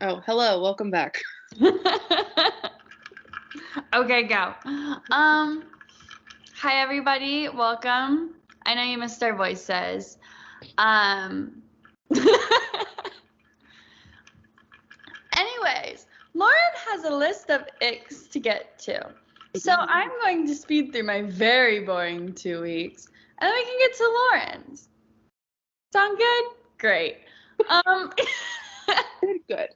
Oh, hello, welcome back. Okay, go. Hi everybody, welcome. I know you missed our voices. Anyways, Lauren has a list of icks to get to. So I'm going to speed through my very boring 2 weeks, and then we can get to Lauren's. Sound good? Great. Good.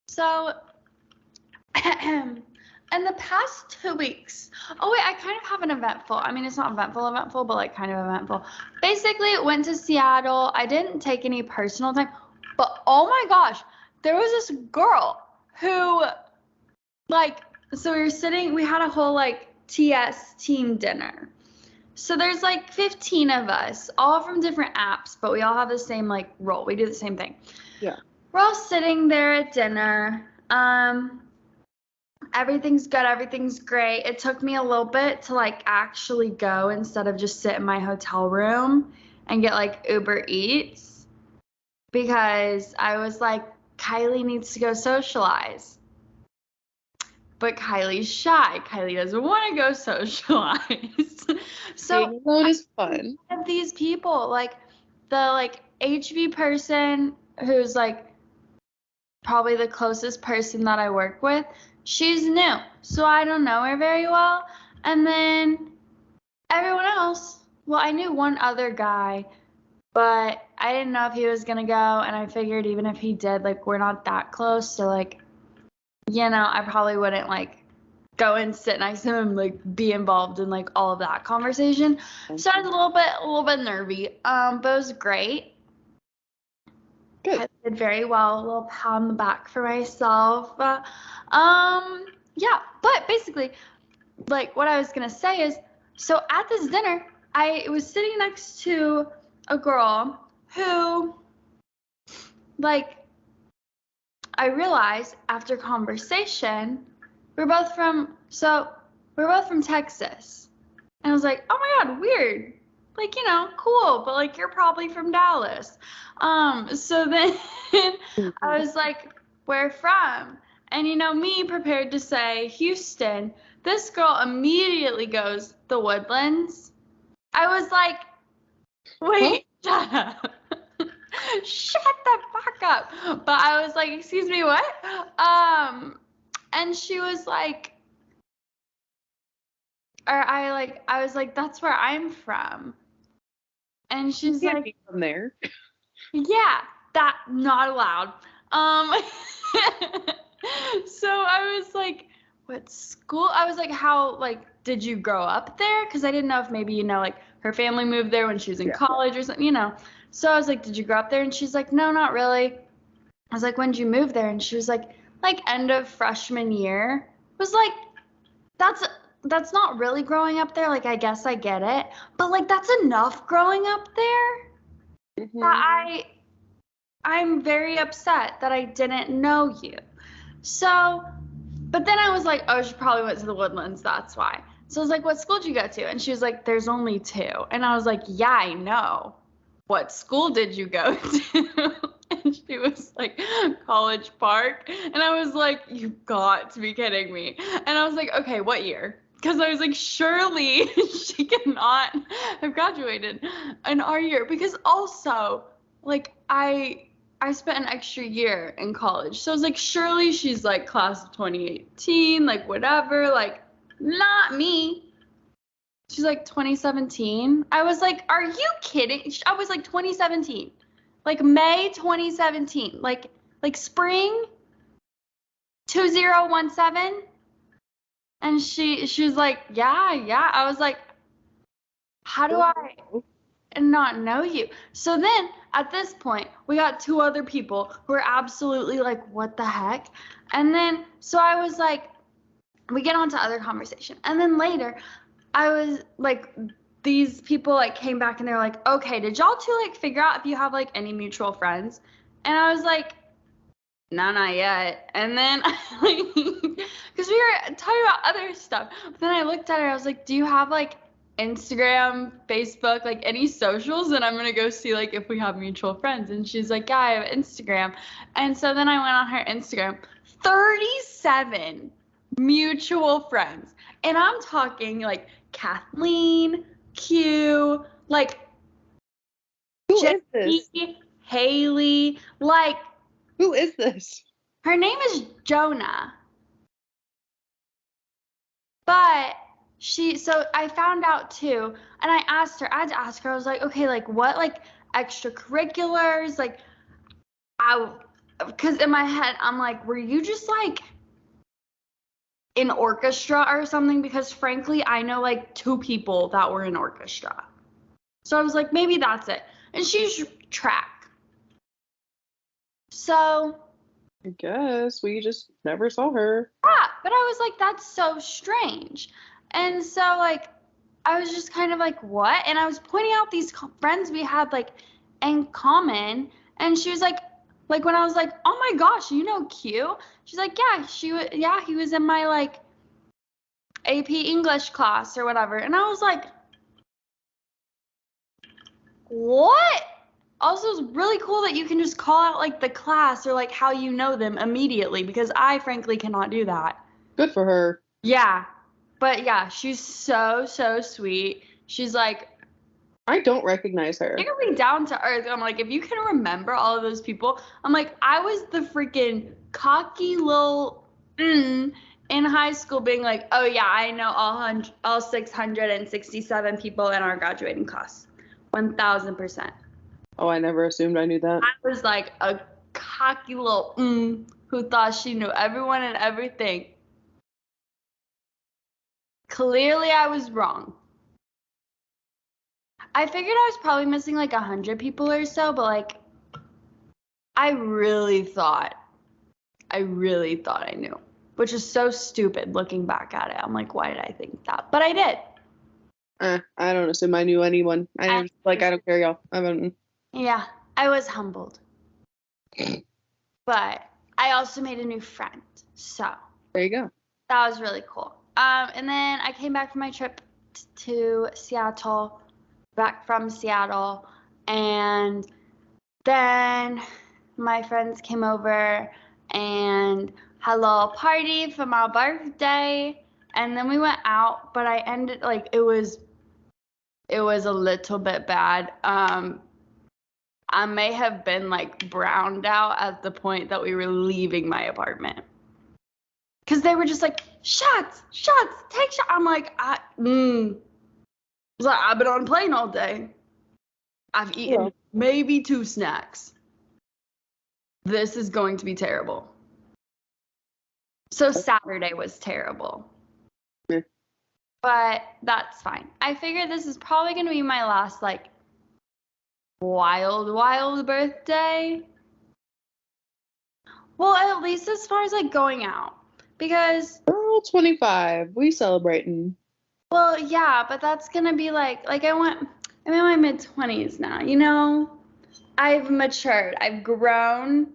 So, in the past 2 weeks, I kind of have an eventful. I mean, it's not eventful, but like kind of eventful. Basically, went to Seattle. I didn't take any personal time, but oh my gosh, there was this girl who, so we had a whole TS team dinner. So there's 15 of us, all from different apps, but we all have the same role. We do the same thing. Yeah. We're all sitting there at dinner. Everything's good. Everything's great. It took me a little bit to actually go instead of just sit in my hotel room and get Uber Eats, because I was like, Kylie needs to go socialize. But Kylie's shy. Kylie doesn't want to go socialize. So being alone is fun. I have these people, the HV person who's probably the closest person that I work with. She's new, so I don't know her very well. And then everyone else, well, I knew one other guy, but I didn't know if he was gonna go, and I figured even if he did, we're not that close, so I probably wouldn't go and sit next to him and be involved in all of that conversation. So I was a little bit nervy, but it was great. Good. I did very well. A little pat on the back for myself. Yeah, but basically, what I was gonna say is, so at this dinner, I was sitting next to a girl who, I realized after conversation, we're both from Texas. And I was like, oh my God, weird. Cool, but you're probably from Dallas. So then I was like, where from? And me prepared to say Houston. This girl immediately goes, the Woodlands. I was like, wait, shut up. Shut the fuck up. But I was like, excuse me, what? And she was like, I was like, that's where I'm from. And she's You can't like, be from there. yeah, that not allowed. So I was like, what school? I was like, how, did you grow up there? Because I didn't know if maybe, her family moved there when she was in college or something, So I was like, did you grow up there? And she's like, no, not really. I was like, when did you move there? And she was like end of freshman year. I was like, that's not really growing up there. I guess I get it. But that's enough growing up there that I'm very upset that I didn't know you. So, but then I was like, oh, she probably went to the Woodlands, that's why. So I was like, what school did you go to? And she was like, there's only 2. And I was like, yeah, I know. What school did you go to? And she was like, College Park. And I was like, you've got to be kidding me. And I was like, okay, what year? Because I was like, surely she cannot have graduated in our year. Because also, I spent an extra year in college. So I was like, surely she's class of 2018, whatever, not me. She's 2017. I was like, are you kidding? I was 2017. May 2017. Spring 2017. And she was like, yeah. I was like, how do I not know you? So then at this point, we got 2 other people who were absolutely what the heck? And then, so I was like, we get on to other conversation. And then later, I was these people came back and they're like, okay, did y'all 2 figure out if you have any mutual friends? And I was like, no, not yet. And then because we were talking about other stuff. But then I looked at her, I was like, do you have Instagram, Facebook, like any socials, and I'm gonna go see like if we have mutual friends. And she's like, yeah, I have Instagram. And so then I went on her Instagram, 37 mutual friends. And I'm talking like Kathleen, Q, like Who is this? Jenny, Haley, like Who is this? her name is Jonah. But so I found out too, and I had to ask her, I was like, okay, like what, like extracurriculars, like, because in my head, I'm like, were you just like in orchestra or something? Because frankly, I know like 2 people that were in orchestra. So I was like, maybe that's it. And she's track. So. I guess we just never saw her. Yeah, but I was like, that's so strange. And so, like, I was just kind of like, what? And I was pointing out these friends we had, like, in common. And she was like, when I was like, oh my gosh, you know Q? She's like, yeah, he was in my, like, AP English class or whatever. And I was like, what? Also, it's really cool that you can just call out, like, the class or, like, how you know them immediately, because I, frankly, cannot do that. Good for her. Yeah. But, yeah, she's so, so sweet. She's, like, I don't recognize her. really down to earth. I'm like, if you can remember all of those people, I'm like, I was the freaking cocky little in high school being like, oh, yeah, I know all 667 people in our graduating class. 1,000%. Oh, I never assumed I knew that. I was like a cocky little who thought she knew everyone and everything. Clearly, I was wrong. I figured I was probably missing like 100 people or so, but like, I really thought I knew, which is so stupid looking back at it. I'm like, why did I think that? But I did. I don't assume I knew anyone. I was like, I don't care, y'all. Yeah, I was humbled. But I also made a new friend. So there you go. that was really cool. And then I came back from my trip to Seattle, back from Seattle, and then my friends came over and had a little party for my birthday, and then we went out, but I ended like it was a little bit bad. I may have been like browned out at the point that we were leaving my apartment. Cause they were just like, shots, take shots. I'm like, I was like, I've been on a plane all day. I've eaten maybe 2 snacks. This is going to be terrible. So Saturday was terrible. Yeah. But that's fine. I figured this is probably going to be my last, like, wild birthday. Well, at least as far as, like, going out. Because... Girl, 25. We celebrating. Well, yeah, but that's going to be, like I'm in my mid-20s now, you know? I've matured. I've grown.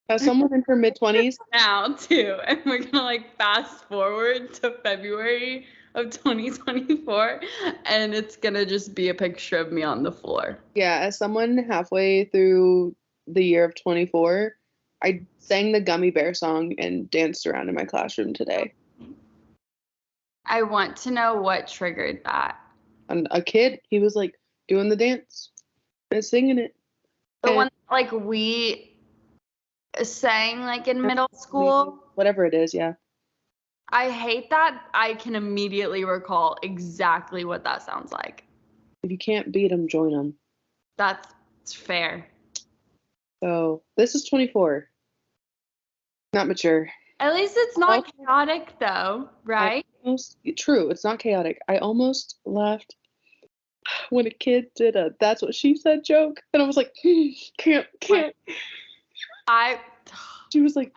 As someone in her mid-20s? Now, too. And we're going to, like, fast forward to February of 2024, and it's going to just be a picture of me on the floor. Yeah, as someone halfway through the year of 24, I sang the Gummy Bear song and danced around in my classroom today. I want to know what triggered that. And a kid, he was, like, doing the dance and singing it. The one, like, we sang, like, in middle school. Whatever it is, yeah. I hate that. I can immediately recall exactly what that sounds like. If you can't beat them, join them. That's fair. So, this is 24. Not mature. At least it's not chaotic, though, right? True, it's not chaotic. I almost laughed when a kid did a "that's what she said" joke, and I was like, can't. She was like,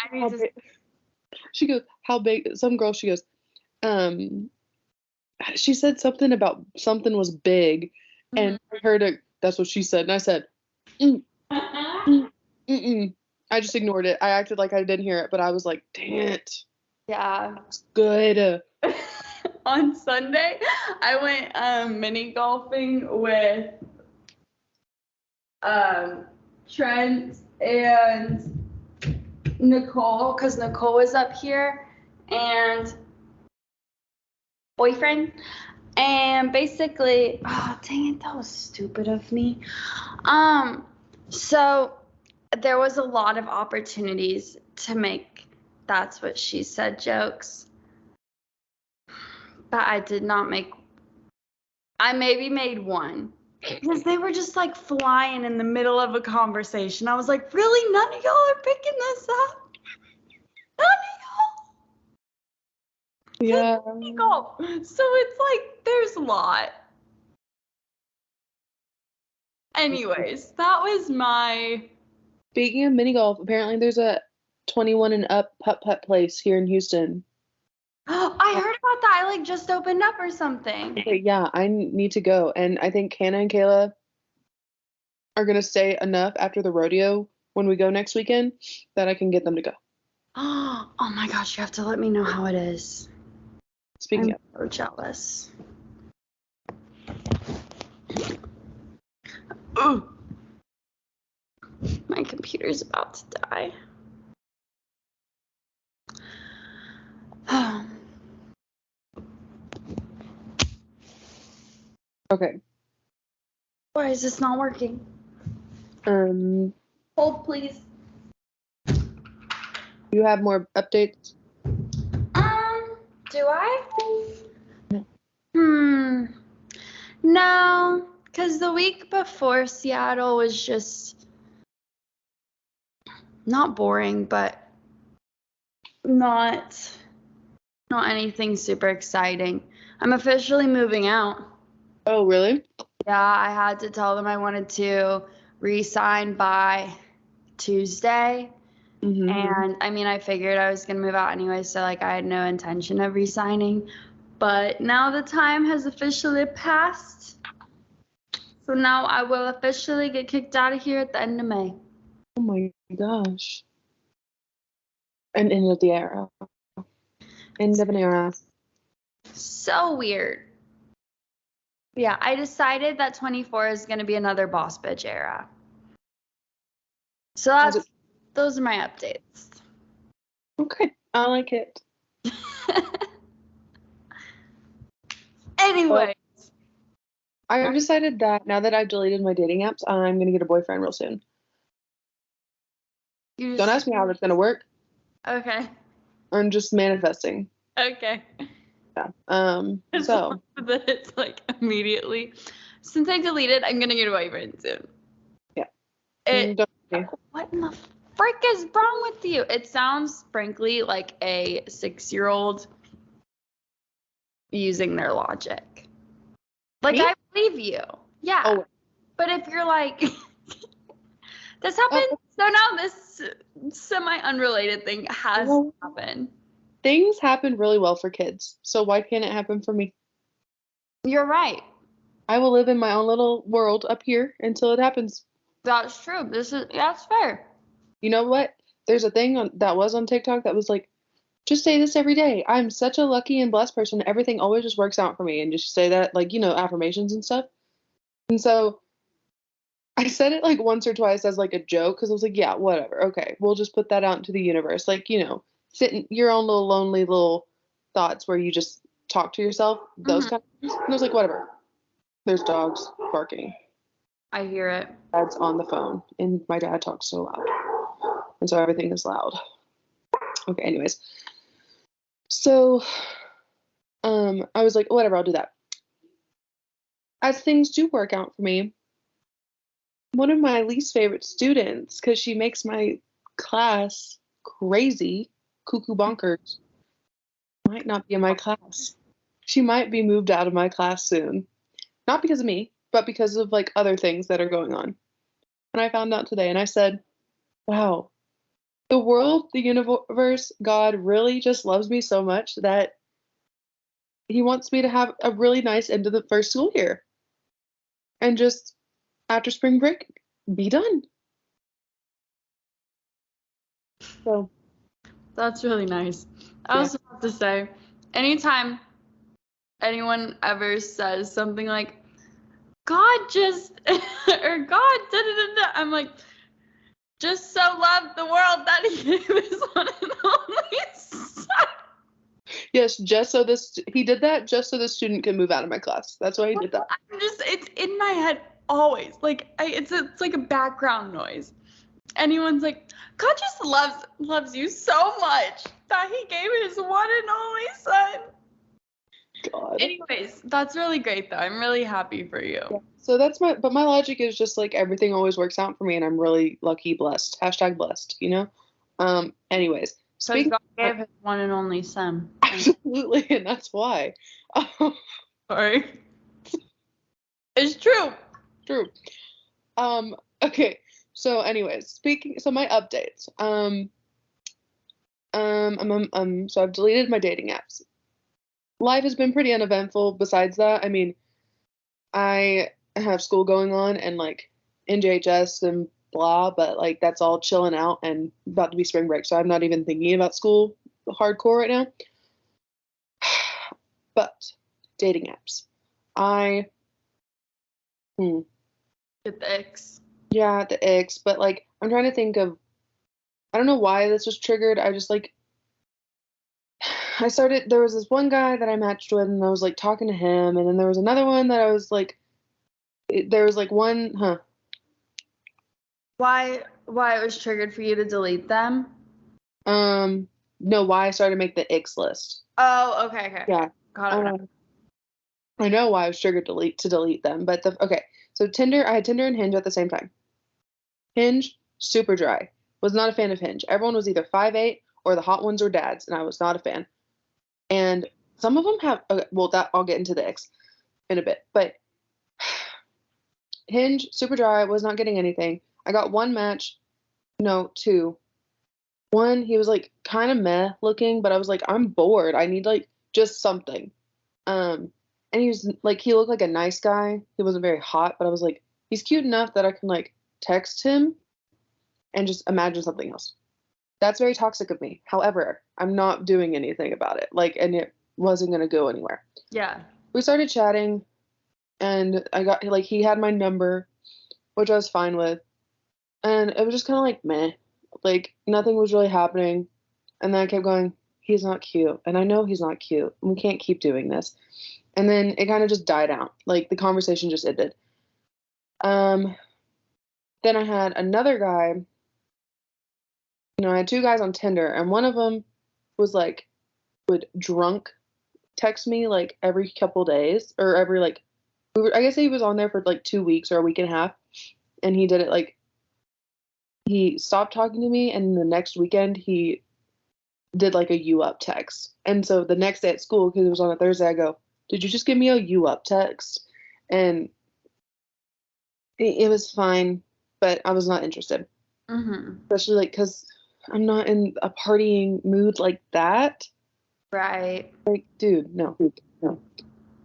she goes, how big? Some girl, she goes, she said something about something was big, and I heard it. That's what she said, and I said, I just ignored it. I acted like I didn't hear it, but I was like, dang it. Yeah. It's good. on Sunday, I went mini golfing with Trent and Nicole, because Nicole was up here, and boyfriend. And basically, oh dang it, that was stupid of me. So there was a lot of opportunities to make that's what she said jokes, but I did not make. I maybe made one because they were just like flying in the middle of a conversation. I was like, really? None of y'all are picking this up? None of y'all? Yeah. Golf. So it's like there's a lot. Anyways, that was my. Speaking of mini golf, apparently there's a 21 and up putt-putt place here in Houston. Oh, I heard about that. I like just opened up or something. Okay, yeah, I need to go. And I think Hannah and Kayla are going to stay enough after the rodeo when we go next weekend that I can get them to go. Oh my gosh, you have to let me know how it is. Speaking I'm so jealous. Ooh. My computer's about to die. Okay. Why is this not working? Hold, please. You have more updates? Do I? No. No, because the week before Seattle was just not boring, but not anything super exciting. I'm officially moving out. Oh, really? Yeah, I had to tell them I wanted to re-sign by Tuesday. Mm-hmm. And I mean, I figured I was gonna move out anyway, so like I had no intention of resigning. But now the time has officially passed. So now I will officially get kicked out of here at the end of May. Oh my gosh. An end of the era. End of an era. So weird. Yeah, I decided that 24 is gonna be another boss bitch era. So those are my updates. Okay, I like it. Anyway. I've decided that now that I've deleted my dating apps, I'm gonna get a boyfriend real soon. Don't ask me how that's gonna work. Okay. I'm just manifesting. Okay. Yeah. So that it's like immediately. Since I deleted, I'm gonna get a boyfriend soon. yeah. What in the frick is wrong with you? It sounds frankly like a 6-year-old using their logic. Like, Me? I believe you. Yeah. Oh. But if you're like, this happened, so now this semi-unrelated thing has happened. Things happen really well for kids, so why can't it happen for me? You're right. I will live in my own little world up here until it happens. That's true. That's fair. You know what? There's a thing that was on TikTok that was like, just say this every day. I'm such a lucky and blessed person. Everything always just works out for me. And just say that, like, affirmations and stuff. And so I said it like once or twice as like a joke because I was like, yeah, whatever. Okay, we'll just put that out into the universe. Like, sit in your own little lonely little thoughts where you just talk to yourself. Those kind of things. And I was like, whatever. There's dogs barking. I hear it. Dad's on the phone, and my dad talks so loud. And so everything is loud. Okay, anyways. So, I was like, whatever, I'll do that. As things do work out for me, one of my least favorite students, because she makes my class crazy, cuckoo bonkers, might not be in my class. She might be moved out of my class soon. Not because of me, but because of like other things that are going on. And I found out today and I said, wow, the world, the universe, God really just loves me so much that he wants me to have a really nice end of the first school year. And just after spring break, be done. So that's really nice. I also have to say, anytime anyone ever says something like, God just, or God, da da da da, I'm like, just so loved the world that he gave his one and only son. Yes, he did that just so the student can move out of my class. That's why he did that. It's in my head always. Like, it's like a background noise. Anyone's like, God just loves you so much that he gave his one and only son. God. Anyways, that's really great though. I'm really happy for you. Yeah. So but my logic is just like everything always works out for me and I'm really lucky, blessed. # blessed, you know? Anyways, Because speaking God gave his one and only son. absolutely, and that's why. Sorry. It's true. True. Okay. So anyways, so my updates. So I've deleted my dating apps. Life has been pretty uneventful besides that. I mean, I have school going on and like NJHS and blah, but like that's all chilling out and about to be spring break, so I'm not even thinking about school hardcore right now. But dating apps. Get the icks. Yeah, the icks, but like I'm trying to think of I don't know why this was triggered. I just like there was this one guy that I matched with and I was like talking to him and then there was another one that I was like there was like one Why it was triggered for you to delete them? No, why I started to make the icks list. Oh, okay. Yeah. Got it. I know why I was triggered to delete them, but okay. So I had Tinder and Hinge at the same time. Hinge, super dry. Was not a fan of Hinge. Everyone was either 5'8" or the hot ones were dads, and I was not a fan. And some of them have, okay, well, that I'll get into the X in a bit, but Hinge, super dry, was not getting anything. I got one match, no, two. One, he was like kind of meh looking, but I was like, I'm bored. I need like just something. And he was like, he looked like a nice guy. He wasn't very hot, but I was like, he's cute enough that I can like text him and just imagine something else. That's very toxic of me. However, I'm not doing anything about it. Like, and it wasn't gonna go anywhere. Yeah. We started chatting, and I got like he had my number, which I was fine with, and it was just kind of like meh, like nothing was really happening. And then I kept going, he's not cute, and I know he's not cute. We can't keep doing this. And then it kind of just died out. Like the conversation just ended. Then I had another guy. I had two guys on Tinder, and one of them was like would drunk text me like every couple days or every like I guess he was on there for like 2 weeks or a week and a half, and he did it like he stopped talking to me, and the next weekend he did like a you up text. And so the next day at school, because it was on a Thursday, I go, did you just give me a you up text? And it was fine, but I was not interested. Especially like because I'm not in a partying mood like that. Right. Like, dude, no.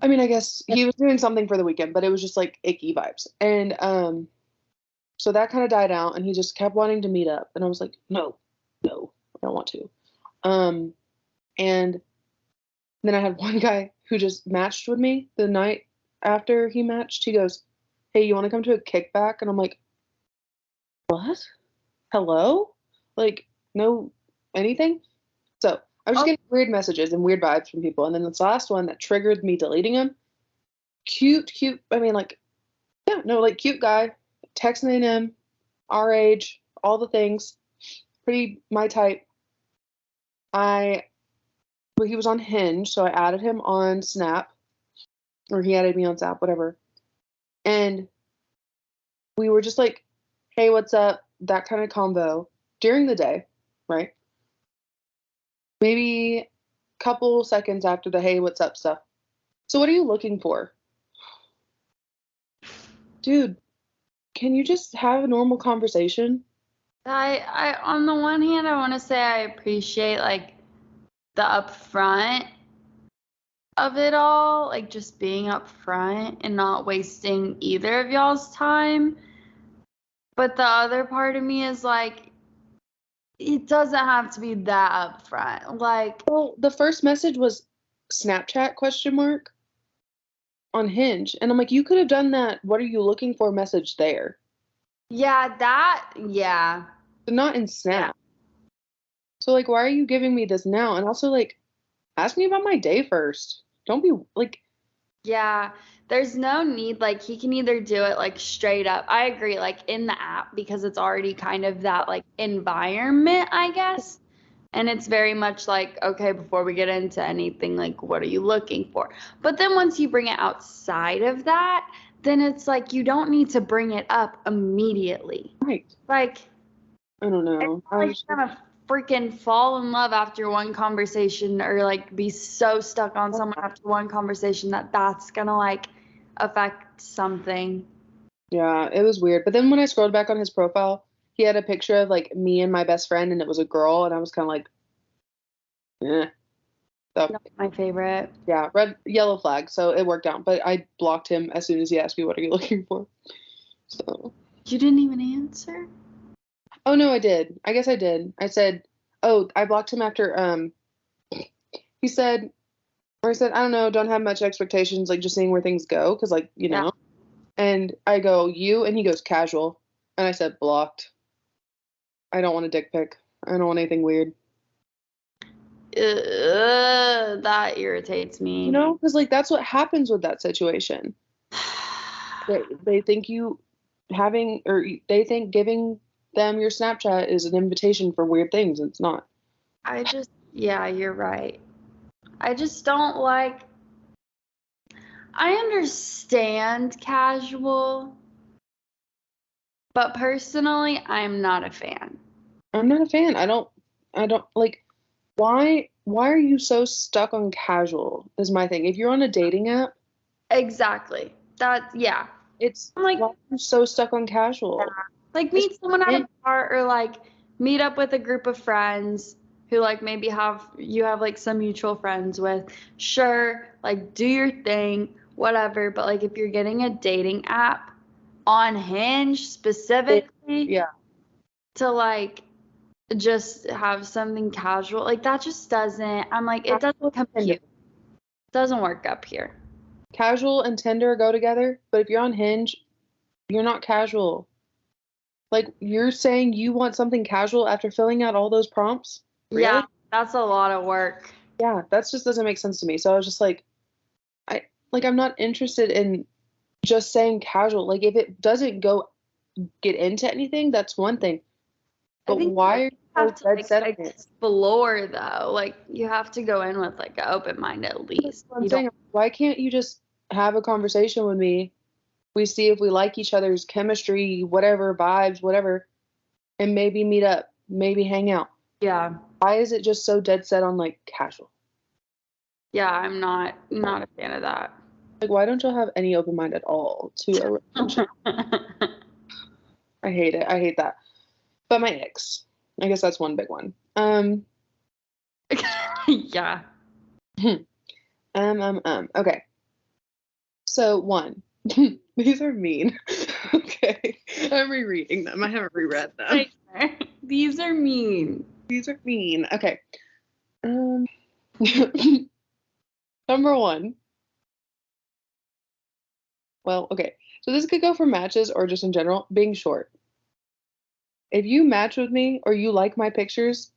I mean, I guess he was doing something for the weekend, but it was just like icky vibes. And so that kind of died out, and he just kept wanting to meet up, and I was like, no, I don't want to. And then I had one guy who just matched with me the night after he matched. He goes, hey, you want to come to a kickback? And I'm like, what? Hello? Like, no, anything? So I was just getting weird messages and weird vibes from people. And then this last one that triggered me deleting him, cute, I mean, like, yeah, no, like, cute guy, texting him, our age, all the things, pretty my type. Well, he was on Hinge, so I added him on Snap, or he added me on Snap, whatever. And we were just like, hey, what's up? That kind of combo during the day, right? Maybe a couple seconds after the hey, what's up stuff. So what are you looking for? Dude, can you just have a normal conversation? I on the one hand, I want to say I appreciate like the upfront of it all, like just being upfront and not wasting either of y'all's time. But the other part of me is like, it doesn't have to be that upfront. Like, Well, the first message was Snapchat question mark. on Hinge. And I'm like, you could have done that. What are you looking for message there? Yeah, But not in Snap. So like, why are you giving me this now? And also like, ask me about my day first. Don't be like, Yeah, there's no need, like he can either do it like straight up. I agree, like in the app because it's already kind of that like environment, I guess. And it's very much like, okay, before we get into anything, like what are you looking for? But then once you bring it outside of that, then it's like you don't need to bring it up immediately. right. Like I don't it's know. not like you're gonna freaking fall in love after one conversation or like be so stuck on someone after one conversation that that's gonna like affect something. Yeah, it was weird. But then when I scrolled back on his profile, he had a picture of like me and my best friend, and it was a girl, and I was kind of like, eh. So Not my favorite. yeah, yellow flag. So it worked out. But I blocked him as soon as he asked me, "What are you looking for?" So. You didn't even answer? Oh no, I did. I guess I did. I said, "Oh, I blocked him after." He said, or I said, "I don't know. Don't have much expectations. Like just seeing where things go, because like you Yeah. know." And I go, "You," and he goes, "Casual," and I said, "Blocked. I don't want a dick pic. I don't want anything weird." That irritates me. You know, because like that's what happens with that situation. They think you having or they think giving them your Snapchat is an invitation for weird things. It's not. Yeah, you're right. I just don't like, I understand casual, but personally, I'm not a fan. I'm not a fan. I don't like why are you so stuck on casual is my thing. If you're on a dating app, Exactly. Yeah. it's I'm like, why are you so stuck on casual? like It's meet someone at a bar or like meet up with a group of friends who like maybe you have like some mutual friends with. Sure, like do your thing, whatever. But like if you're getting a dating app on Hinge specifically yeah. to like just have something casual, like that just doesn't, I'm like, it doesn't compute. Doesn't work up here. Casual and Tinder go together, but if you're on Hinge, you're not casual. Like you're saying you want something casual after filling out all those prompts? Yeah, Really? that's a lot of work. Yeah, that just doesn't make sense to me. So I was just like, I'm not interested in just saying casual. Like if it doesn't get into anything, that's one thing. I But think why are you you have so to dead like set on it? explore though. Like you have to go in with like an open mind at That's least. what I'm You don't. saying. Why can't you just have a conversation with me? We see if we like each other's chemistry, whatever, vibes, whatever, and maybe meet up, maybe hang out. Yeah. Why is it just so dead set on like casual? Yeah, I'm not a fan of that. Like, why don't y'all have any open mind at all to a relationship? I hate it. I hate that. But my ex, I guess that's one big one. Yeah. Okay. So one, these are mean. Okay, I'm rereading them. I haven't reread them. These are mean. These are mean. Okay. Um, number one. Well, okay. So this could go for matches or just in general, being short. If you match with me or you like my pictures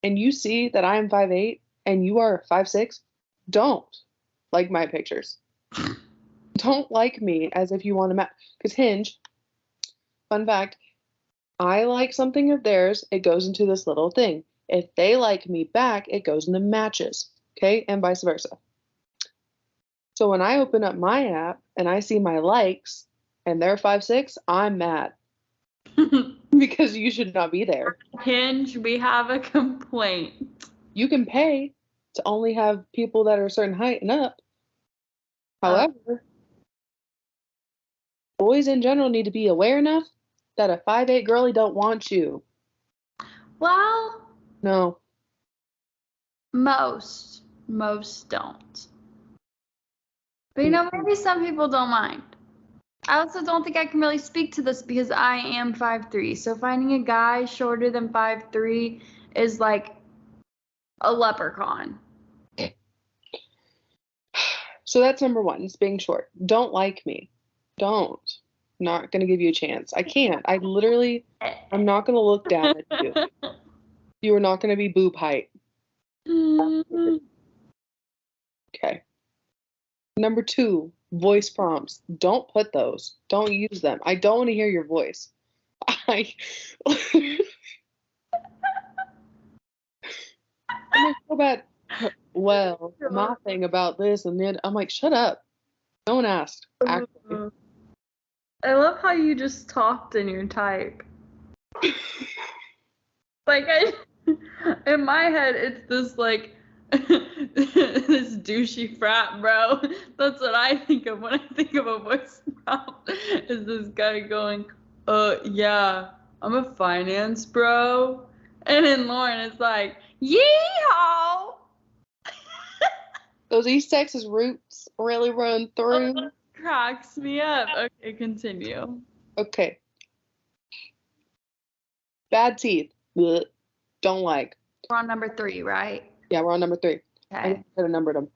and you see that I am 5'8" and you are 5'6", don't like my pictures. Don't like me as if you want to match. Because Hinge, fun fact, I like something of theirs, it goes into this little thing. If they like me back, it goes into matches. Okay, and vice versa. So when I open up my app and I see my likes and they're 5'6", I'm mad because you should not be there. Hinge, we have a complaint. You can pay to only have people that are a certain height and up. However, boys in general need to be aware enough that a 5'8" girly don't want you. Well, No. most don't. But you know, maybe some people don't mind. I also don't think I can really speak to this because I am 5'3". So finding a guy shorter than 5'3" is like a leprechaun. So that's number one. It's being short. Don't like me. Don't. Not gonna give you a chance. I can't. I'm not gonna look down at you. You are not gonna be boob height. Okay. Number two, voice prompts. Don't put those. Don't use them. I don't want to hear your voice. I I'm like, so bad. Well, my thing about this and then I'm like, shut up. No one asked. Actually. I love how you just talked in your type. Like in my head, it's this like this douchey frat bro. That's what I think of when I think of a voice prompt. Is this guy going, yeah, I'm a finance bro, and then Lauren is like, yeehaw. Those East Texas roots really run through. Cracks me up. Okay, continue. Okay. Bad teeth. Blech. Don't like. We're on number 3, right? Yeah, we're on number 3. I Okay. could have numbered them.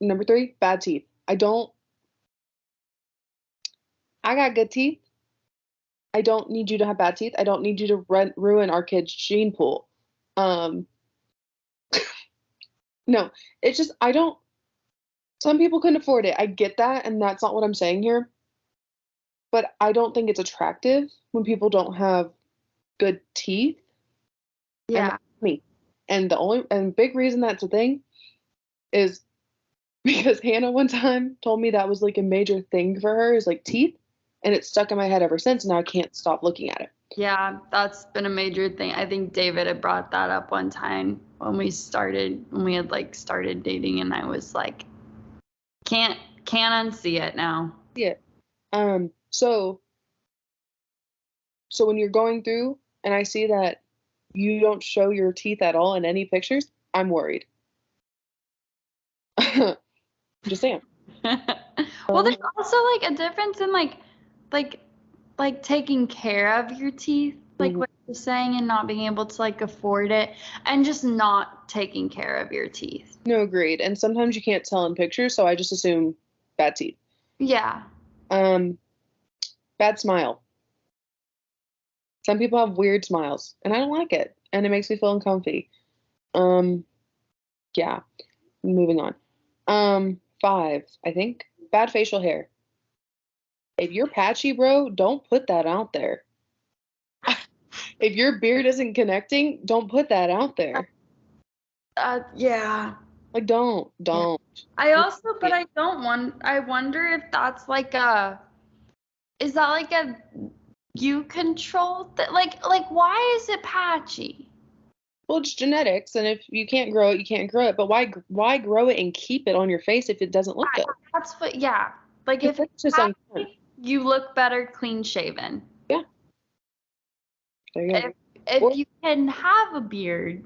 Number 3, bad teeth. I got good teeth. I don't need you to have bad teeth. I don't need you to ruin our kid's gene pool. No, it's just, some people couldn't afford it. I get that, and that's not what I'm saying here. But I don't think it's attractive when people don't have good teeth. Yeah. Me. And big reason that's a thing is because Hannah one time told me that was like a major thing for her is like teeth, and it's stuck in my head ever since, and now I can't stop looking at it. Yeah, that's been a major thing. I think David had brought that up one time when we had like started dating, and I was like, can't unsee it now. Yeah. So when you're going through and I see that you don't show your teeth at all in any pictures, I'm worried. Just saying. Well, there's also like a difference in like taking care of your teeth, like what you're saying, and not being able to like afford it, and just not taking care of your teeth. No, agreed. And sometimes you can't tell in pictures, so I just assume bad teeth. Yeah. Bad smile. Some people have weird smiles, and I don't like it, and it makes me feel uncomfy. Yeah. Moving on. 5, I think. Bad facial hair. If you're patchy, bro, don't put that out there. If your beard isn't connecting, don't put that out there. Yeah. Like, don't. Yeah. I wonder if that's like is that like a you control that? Like why is it patchy? Well, it's genetics, and if you can't grow it, you can't grow it. But why grow it and keep it on your face if it doesn't look good? That's what, yeah. Like if it's just patchy, you look better clean shaven. Yeah. There you go. If you can have a beard.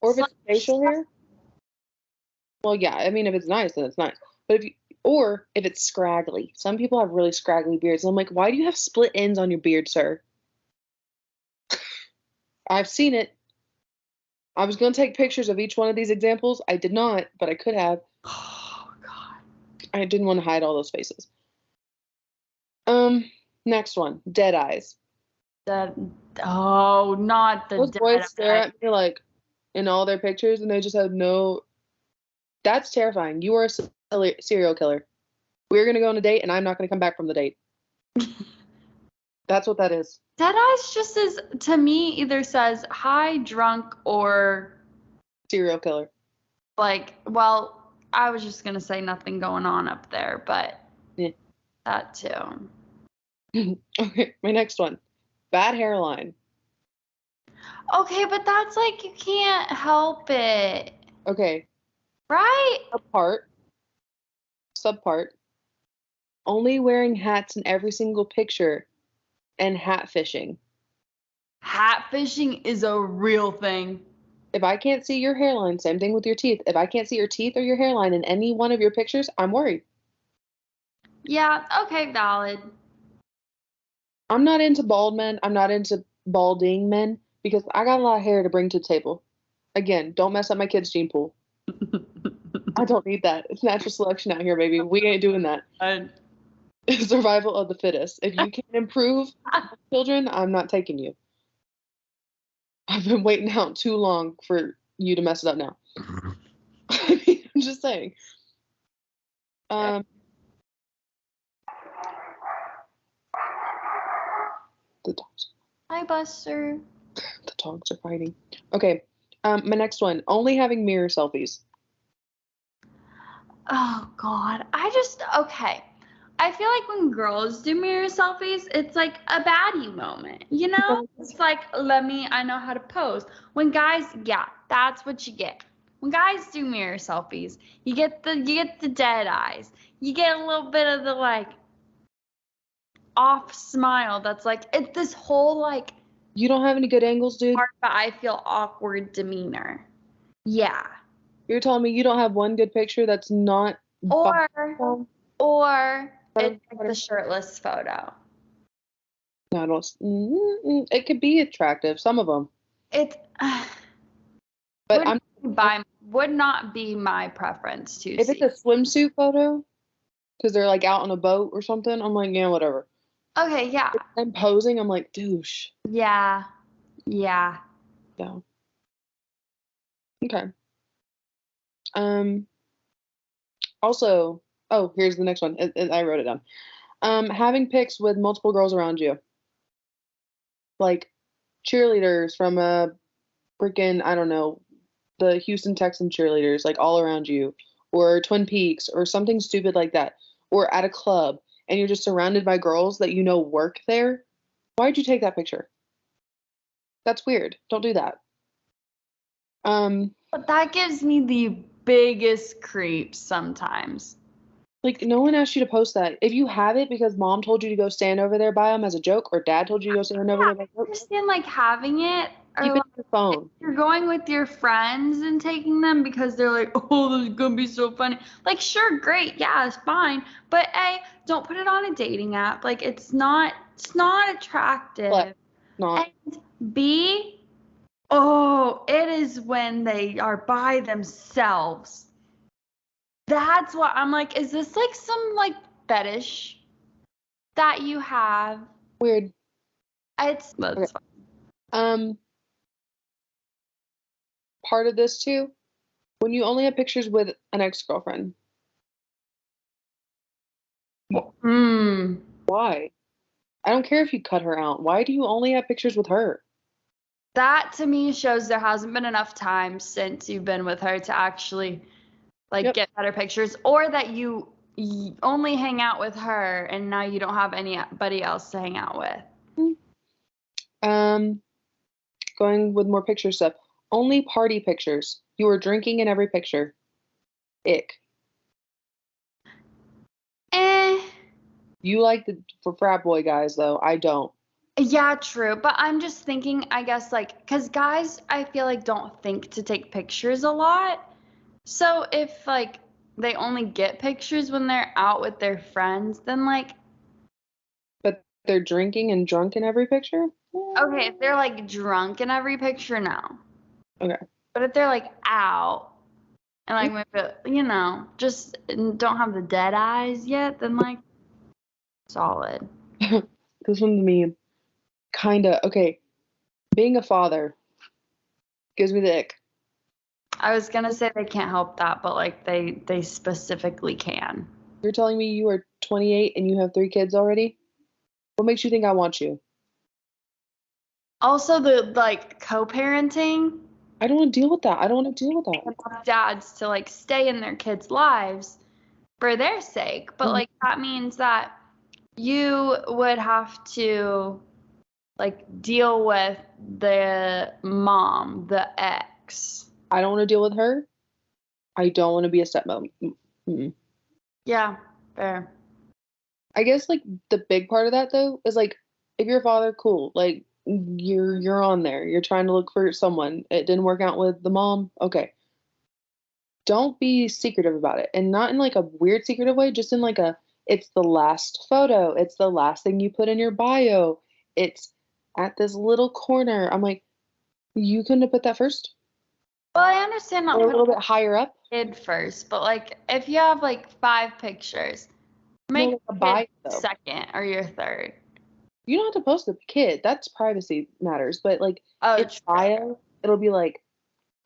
Or if it's facial hair. Well, yeah. I mean, if it's nice, then it's nice. But if it's scraggly. Some people have really scraggly beards. And I'm like, why do you have split ends on your beard, sir? I've seen it. I was going to take pictures of each one of these examples. I did not, but I could have. Oh, God. I didn't want to hide all those faces. Next one. Dead eyes. Not the Those dead boys stare eye. at me like in all their pictures, and they just have no. That's terrifying. You are a serial killer. We're going to go on a date, and I'm not going to come back from the date. That's what that is. Dead eyes just to me, either says high, drunk, or serial killer. Like, well, I was just going to say nothing going on up there, but yeah. That too. Okay, my next one. Bad hairline. Okay, but that's like, you can't help it. Okay. Right? Subpart. Only wearing hats in every single picture and hat fishing. Hat fishing is a real thing. If I can't see your hairline, same thing with your teeth. If I can't see your teeth or your hairline in any one of your pictures, I'm worried. Yeah, okay, valid. I'm not into bald men. I'm not into balding men because I got a lot of hair to bring to the table. Again, don't mess up my kid's gene pool. I don't need that. It's natural selection out here, baby. We ain't doing that. Survival of the fittest. If you can't improve children, I'm not taking you. I've been waiting out too long for you to mess it up now. I mean, I'm just saying. The dogs. Hi, Buster. The dogs are fighting. Okay. My next one. Only having mirror selfies. Oh God. Okay. I feel like when girls do mirror selfies, it's like a baddie moment, you know? It's like, I know how to pose. When guys, yeah, that's what you get. When guys do mirror selfies, you get the dead eyes. You get a little bit of the like off smile that's like it's this whole like You don't have any good angles, dude? but I feel awkward demeanor. Yeah. You're telling me you don't have one good picture that's not Or it's like the shirtless photo. No, I don't. It could be attractive, some of them. It But would not be my preference to if see. it's a swimsuit photo, because they're like out on a boat or something, I'm like, yeah, whatever. Okay, yeah. If I'm posing, I'm like, douche. Yeah. Yeah. Yeah. Okay. Also, oh, here's the next one. I wrote it down. Having pics with multiple girls around you. Like cheerleaders from a freaking, I don't know, the Houston Texan cheerleaders, like all around you, or Twin Peaks, or something stupid like that, or at a club, and you're just surrounded by girls that you know work there. Why'd you take that picture? That's weird. Don't do that. But that gives me the biggest creeps sometimes. Like, no one asked you to post that. If you have it because mom told you to go stand over there by them as a joke, or dad told you to go stand over there by I understand like having it, or keep it like, on your phone. if you're going with your friends and taking them because they're like, oh, this is gonna be so funny. Like, sure, great, yeah, it's fine. But A, don't put it on a dating app. Like, it's not attractive. But not. And B, oh, it is when they are by themselves. That's what I'm like, is this like some like fetish that you have? Weird. That's Okay. fine. Part of this too, when you only have pictures with an ex-girlfriend. Why? I don't care if you cut her out. Why do you only have pictures with her? That to me shows there hasn't been enough time since you've been with her to actually like get better pictures, or that you only hang out with her and now you don't have anybody else to hang out with. Going with more picture stuff. Only party pictures. You were drinking in every picture. Ick. You like the for frat boy guys though. I don't. Yeah, true. But I'm just thinking, I guess, like, because guys, I feel like don't think to take pictures a lot. So if, like, they only get pictures when they're out with their friends, then, like. But they're drinking and drunk in every picture? Okay, if they're, like, drunk in every picture, no. Okay. But if they're, like, out and, like, maybe, you know, just don't have the dead eyes yet, then, like, solid. This one to me, kinda, okay. Being a father gives me the ick. I was gonna say they can't help that, but like they specifically can. You're telling me you are 28 and you have 3 kids already? What makes you think I want you? Also, the like co-parenting. I don't want to deal with that. I don't want to deal with that. Dads to like stay in their kids' lives for their sake, but like that means that you would have to like deal with the mom, the ex. I don't want to deal with her. I don't want to be a stepmom. Mm-mm. Yeah, fair. I guess like the big part of that though is like if you're a father, cool. Like you're on there. You're trying to look for someone. It didn't work out with the mom. Okay. Don't be secretive about it. And not in like a weird secretive way, just in like a it's the last photo. It's the last thing you put in your bio. It's at this little corner. I'm like, you couldn't have put that first? Well, I understand not Or a putting little bit higher up. kid first, but like if you have like 5 pictures, make a the bio, kid though. second or your third. You don't have to post the kid. That's privacy matters. But like Oh, in true. bio, it'll be like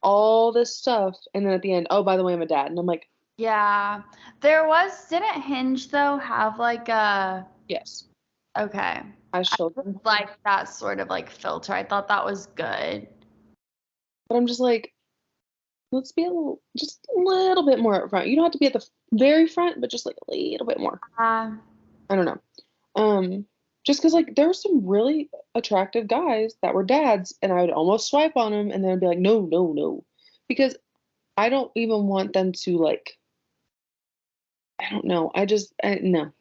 all this stuff, and then at the end, oh, by the way, I'm a dad, and I'm like, Yeah. Didn't Hinge though have like a, yes, okay. as children. Like that sort of like filter. I thought that was good. But I'm just like, let's be just a little bit more up front. You don't have to be at the very front, but just like a little bit more. I don't know. Just because like there were some really attractive guys that were dads, and I would almost swipe on them, and then I'd be like, no, no, no, because I don't even want them to like. I don't know. No.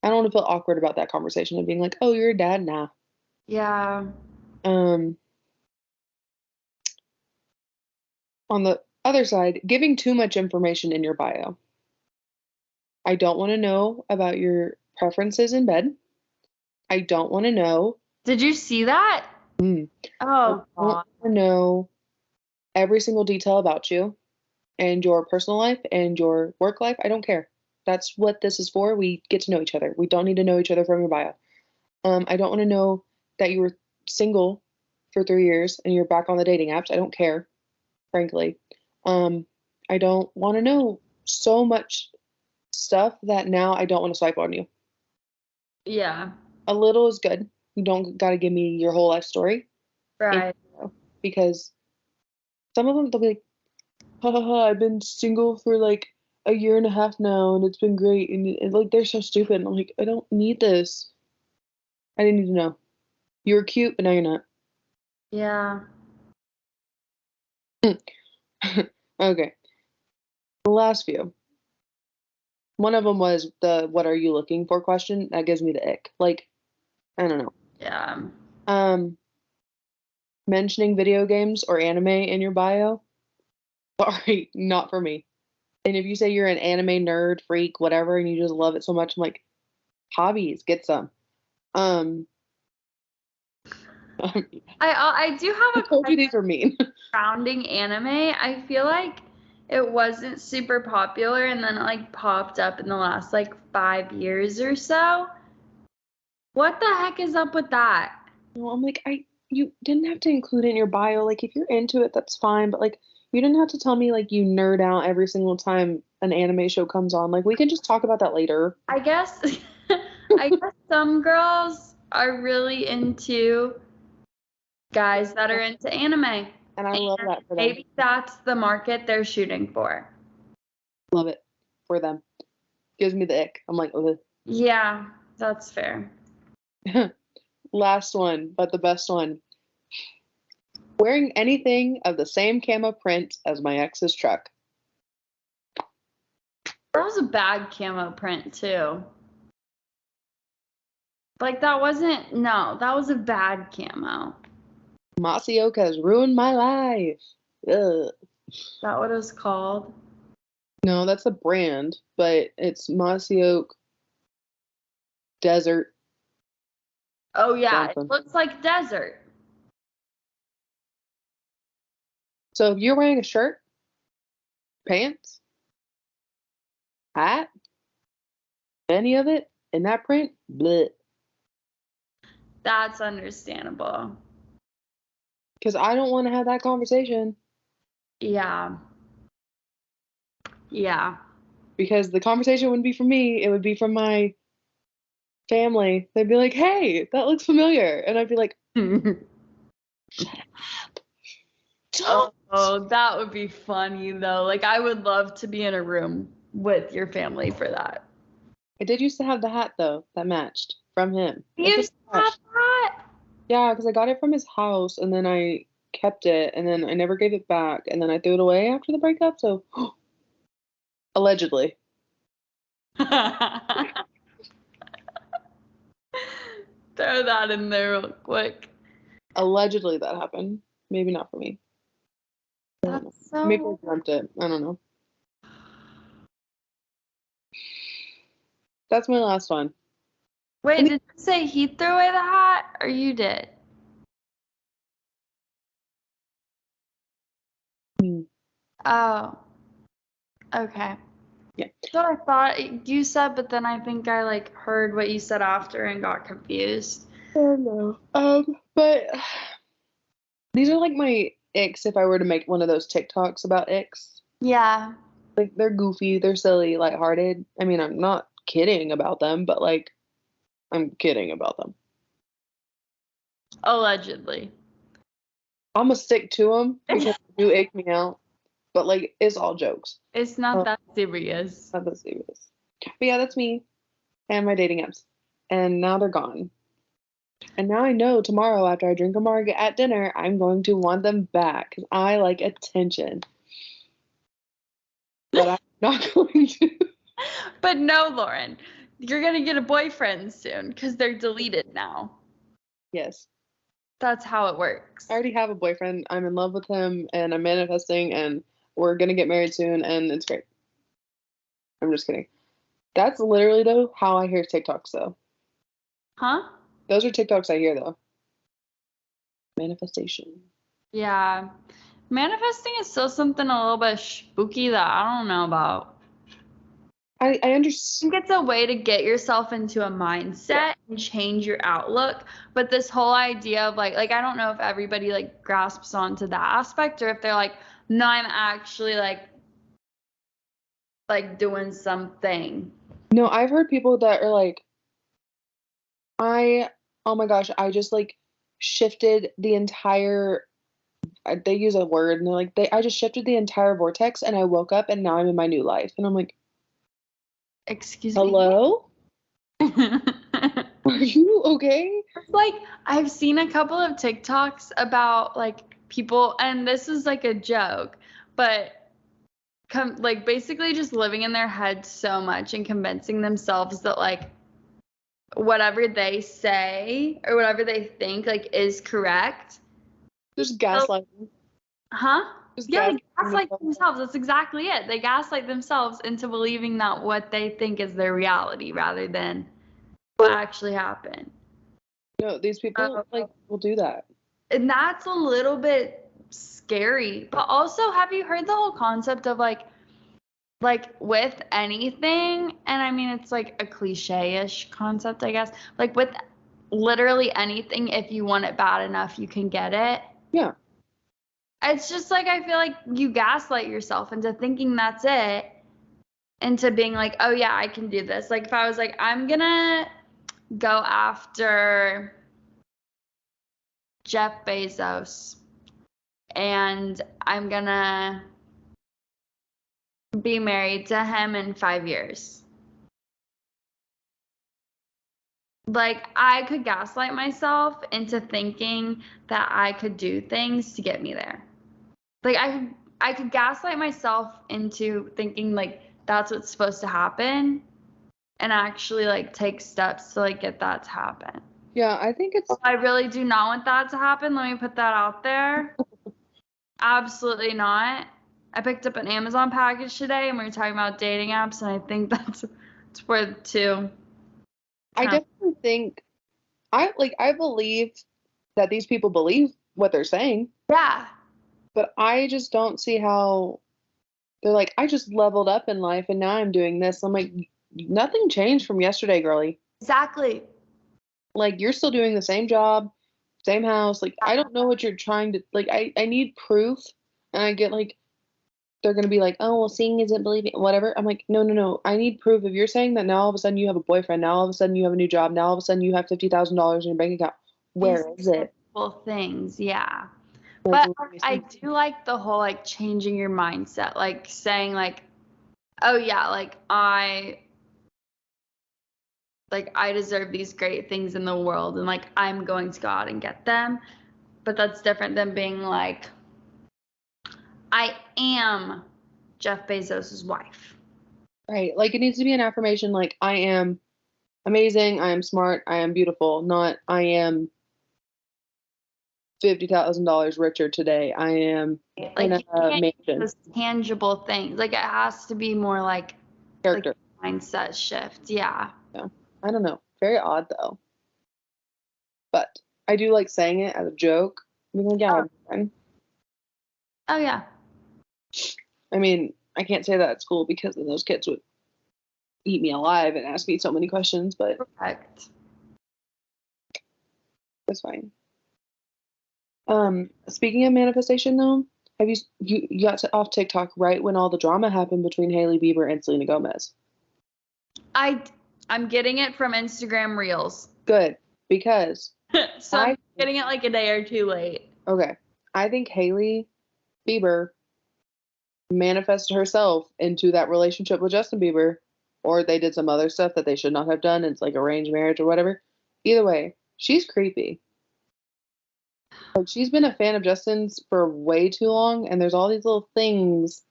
I don't want to feel awkward about that conversation of being like, oh, you're a dad, nah. Yeah. Um, on the other side, giving too much information in your bio. I don't want to know about your preferences in bed. I don't want to know. Did you see that? I Oh don't God. want to know every single detail about you and your personal life and your work life. I don't care. That's what this is for. We get to know each other. We don't need to know each other from your bio. I don't want to know that you were single for 3 years and you're back on the dating apps. I don't care, frankly. I don't want to know so much stuff that now I don't want to swipe on you. Yeah. A little is good. You don't got to give me your whole life story. Right. Because some of them, they'll be like, ha ha ha, I've been single for like a year and a half now and it's been great. And like, they're so stupid. And I'm like, I don't need this. I didn't need to know. You were cute, but now you're not. Yeah. Okay. The last few. One of them was the what are you looking for question. That gives me the ick. Like, I don't know. Yeah. Um, mentioning video games or anime in your bio. Sorry, not for me. And if you say you're an anime nerd, freak, whatever, and you just love it so much, I'm like, hobbies, get some. Um, I do have I a told you question these are mean. surrounding anime. I feel like it wasn't super popular and then it like popped up in the last like 5 years or so. What the heck is up with that? I'm like, you didn't have to include it in your bio. Like, if you're into it, that's fine. But like, you didn't have to tell me like you nerd out every single time an anime show comes on. Like, we can just talk about that later. I guess I guess some girls are really into guys that are into anime. And I love that for them. Maybe that's the market they're shooting for. Love it for them. Gives me the ick. I'm like, ugh. Yeah, that's fair. Last one, but the best one. Wearing anything of the same camo print as my ex's truck. That was a bad camo print too. Like that wasn't, no, that was a bad camo. Masioka has ruined my life. Ugh. Is that what it was called? No, that's a brand, but it's Masioka Desert Oh yeah, something. it looks like desert. So if you're wearing a shirt, pants, hat, any of it in that print, bleh. That's understandable. Because I don't want to have that conversation. Yeah. Yeah. Because the conversation wouldn't be from me, it would be from my family. They'd be like, hey, that looks familiar. And I'd be like, shut up. Don't. Oh, that would be funny though. Like I would love to be in a room with your family for that. I did used to have the hat though that matched from him. You It's used just to have that? yeah, because I got it from his house and then I kept it and then I never gave it back and then I threw it away after the breakup. So allegedly. Throw that in there real quick. Allegedly that happened. Maybe not for me. That's so. Maybe I dreamt it. I don't know. That's my last one. Wait, did you say he threw away the hat or you did? Hmm. Oh. Okay. Yeah. So I thought you said, but then I think I like heard what you said after and got confused. Oh no. But these are like my icks if I were to make one of those TikToks about icks. Yeah. Like they're goofy, they're silly, lighthearted. I mean, I'm not kidding about them, but like I'm kidding about them. Allegedly. I'm gonna stick to them because they do ick me out. But like, it's all jokes. It's not that serious. Not that serious. But yeah, that's me and my dating apps. And now they're gone. And now I know tomorrow after I drink a marga at dinner, I'm going to want them back because I like attention. But I'm not going to. But no, Lauren, you're gonna get a boyfriend soon because they're deleted now. Yes. That's how it works. I already have a boyfriend. I'm in love with him and I'm manifesting and we're gonna get married soon and it's great. I'm just kidding. That's literally though how I hear TikToks though. Huh? Those are TikToks I hear though. Manifestation. Yeah. Manifesting is still something a little bit spooky that I don't know about. I I understand. think it's a way to get yourself into a mindset and change your outlook. But this whole idea of like I don't know if everybody like grasps onto that aspect or if they're like, no, I'm actually like doing something. No, I've heard people that are like, oh my gosh, I just like shifted the entire, they use a word and they're like, I just shifted the entire vortex and I woke up and now I'm in my new life. And I'm like, Excuse me. hello? Are you okay? Like I've seen a couple of TikToks about like people, and this is like a joke, but like basically just living in their head so much and convincing themselves that like whatever they say or whatever they think like is correct. Just So, gaslighting. huh? Just Yeah, they gaslighting gaslight themselves. themselves. That's exactly it. They gaslight themselves into believing that what they think is their reality rather than what actually happened. No, these people like will do that. And that's a little bit scary. But also, have you heard the whole concept of like with anything, and I mean it's like a cliche-ish concept, I guess. Like with literally anything, if you want it bad enough, you can get it. Yeah. It's just like I feel like you gaslight yourself into thinking that's it, into being like, oh yeah, I can do this. Like if I was like, I'm gonna go after Jeff Bezos and I'm gonna be married to him in 5 years. Like I could gaslight myself into thinking that I could do things to get me there. Like I could gaslight myself into thinking like that's what's supposed to happen and actually like take steps to like get that to happen. Yeah, I think it's I really do not want that to happen. Let me put that out there. Absolutely not. I picked up an Amazon package today and we were talking about dating apps and I think that's it's worth two. I definitely think I believe that these people believe what they're saying, Yeah, but I just don't see how they're like, I just leveled up in life and now I'm doing this. I'm like, nothing changed from yesterday, girly. exactly. Like you're still doing the same job, same house. Like I don't know what you're trying to like I need proof and I get like they're gonna be like, oh well seeing isn't believing whatever. I'm like, no no no. I need proof. If you're saying that now all of a sudden you have a boyfriend, now all of a sudden you have a new job, now all of a sudden you have $50,000 in your bank account. These Where is it? simple things, yeah. Like But literally I some- do like the whole like changing your mindset, like saying like, oh yeah, like I deserve these great things in the world and like I'm going to go out and get them. But that's different than being like, I am Jeff Bezos' wife. right. Like it needs to be an affirmation like I am amazing, I am smart, I am beautiful, not I am $50,000 richer today. I am in Like you a can't use mansion. those tangible things. Like it has to be more like Character. mindset shift. Yeah. Yeah. I don't know. Very odd though. But I do like saying it as a joke. I mean, like, yeah, Oh, oh yeah. I mean, I can't say that at school because then those kids would eat me alive and ask me so many questions, but Correct. that's fine. Speaking of manifestation though, have you got off TikTok right when all the drama happened between Hailey Bieber and Selena Gomez? I'm getting it from Instagram Reels. Good, because So I'm getting it like a day or two late. okay, I think Hailey Bieber manifested herself into that relationship with Justin Bieber, or they did some other stuff that they should not have done. It's like arranged marriage or whatever. Either way, she's creepy. Like she's been a fan of Justin's for way too long, and there's all these little things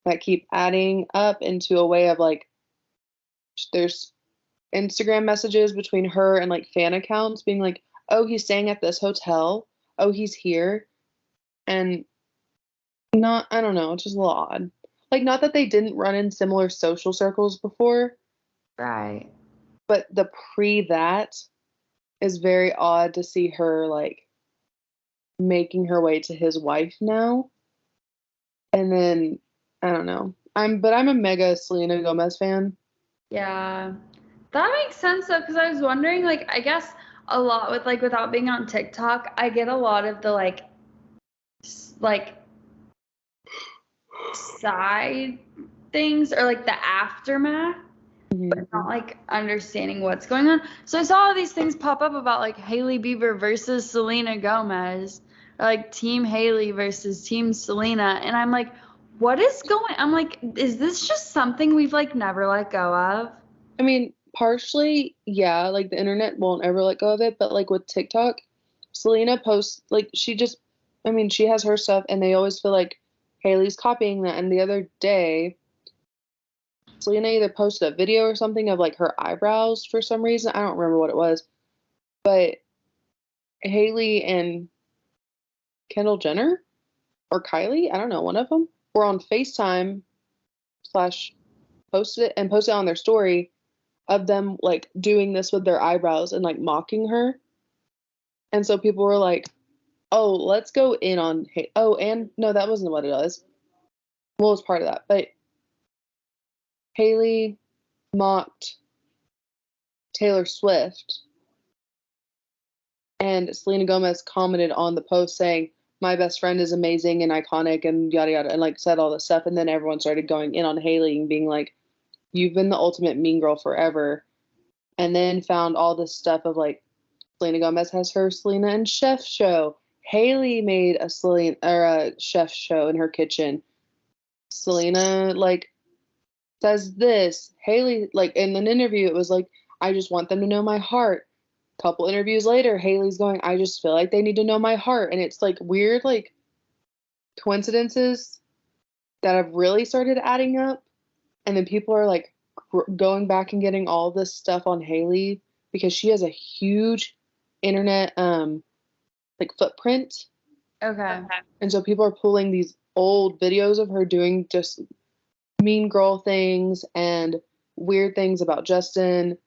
that keep adding up into a way of like there's Instagram messages between her and like fan accounts being like, "Oh, he's staying at this hotel. Oh, he's here." And not, I don't know, it's just a little odd. Like, not that they didn't run in similar social circles before, Right. but the pre that is very odd to see her like making her way to his wife now. And then I don't know. I'm a mega Selena Gomez fan. Yeah. That makes sense though, because I was wondering, like, I guess a lot with like without being on TikTok, I get a lot of the like side things or like the aftermath, but not like understanding what's going on. So I saw all these things pop up about like Hailey Bieber versus Selena Gomez, or like Team Hailey versus Team Selena, and I'm like, what is going? I'm like, is this just something we've like never let go of? I mean, partially, yeah, like the internet won't ever let go of it, but like with TikTok, Selena posts like I mean, she has her stuff and they always feel like Haley's copying that. And the other day, Selena either posted a video or something of like her eyebrows for some reason. I don't remember what it was, but Haley and Kendall Jenner or Kylie, I don't know, one of them were on FaceTime slash posted it on their story of them like doing this with their eyebrows and like mocking her. And so people were like, "Oh, let's go in on oh, and no, that wasn't what it was. Well, it's part of that, but Haley mocked Taylor Swift, and Selena Gomez commented on the post saying, "My best friend is amazing and iconic," and yada yada, and like said all this stuff. And then everyone started going in on Haley and being like, "You've been the ultimate mean girl forever." And then found all this stuff of like Selena Gomez has her Selena and Chef show. Haley made a Selena or a chef show in her kitchen. Selena like says this. Haley like in an interview it was like, "I just want them to know my heart." Couple interviews later, Haley's going, "I just feel like they need to know my heart." And it's like weird like coincidences that have really started adding up. And then people are like going back and getting all this stuff on Haley because she has a huge internet like footprint. Okay. And so people are pulling these old videos of her doing just mean girl things and weird things about Justin.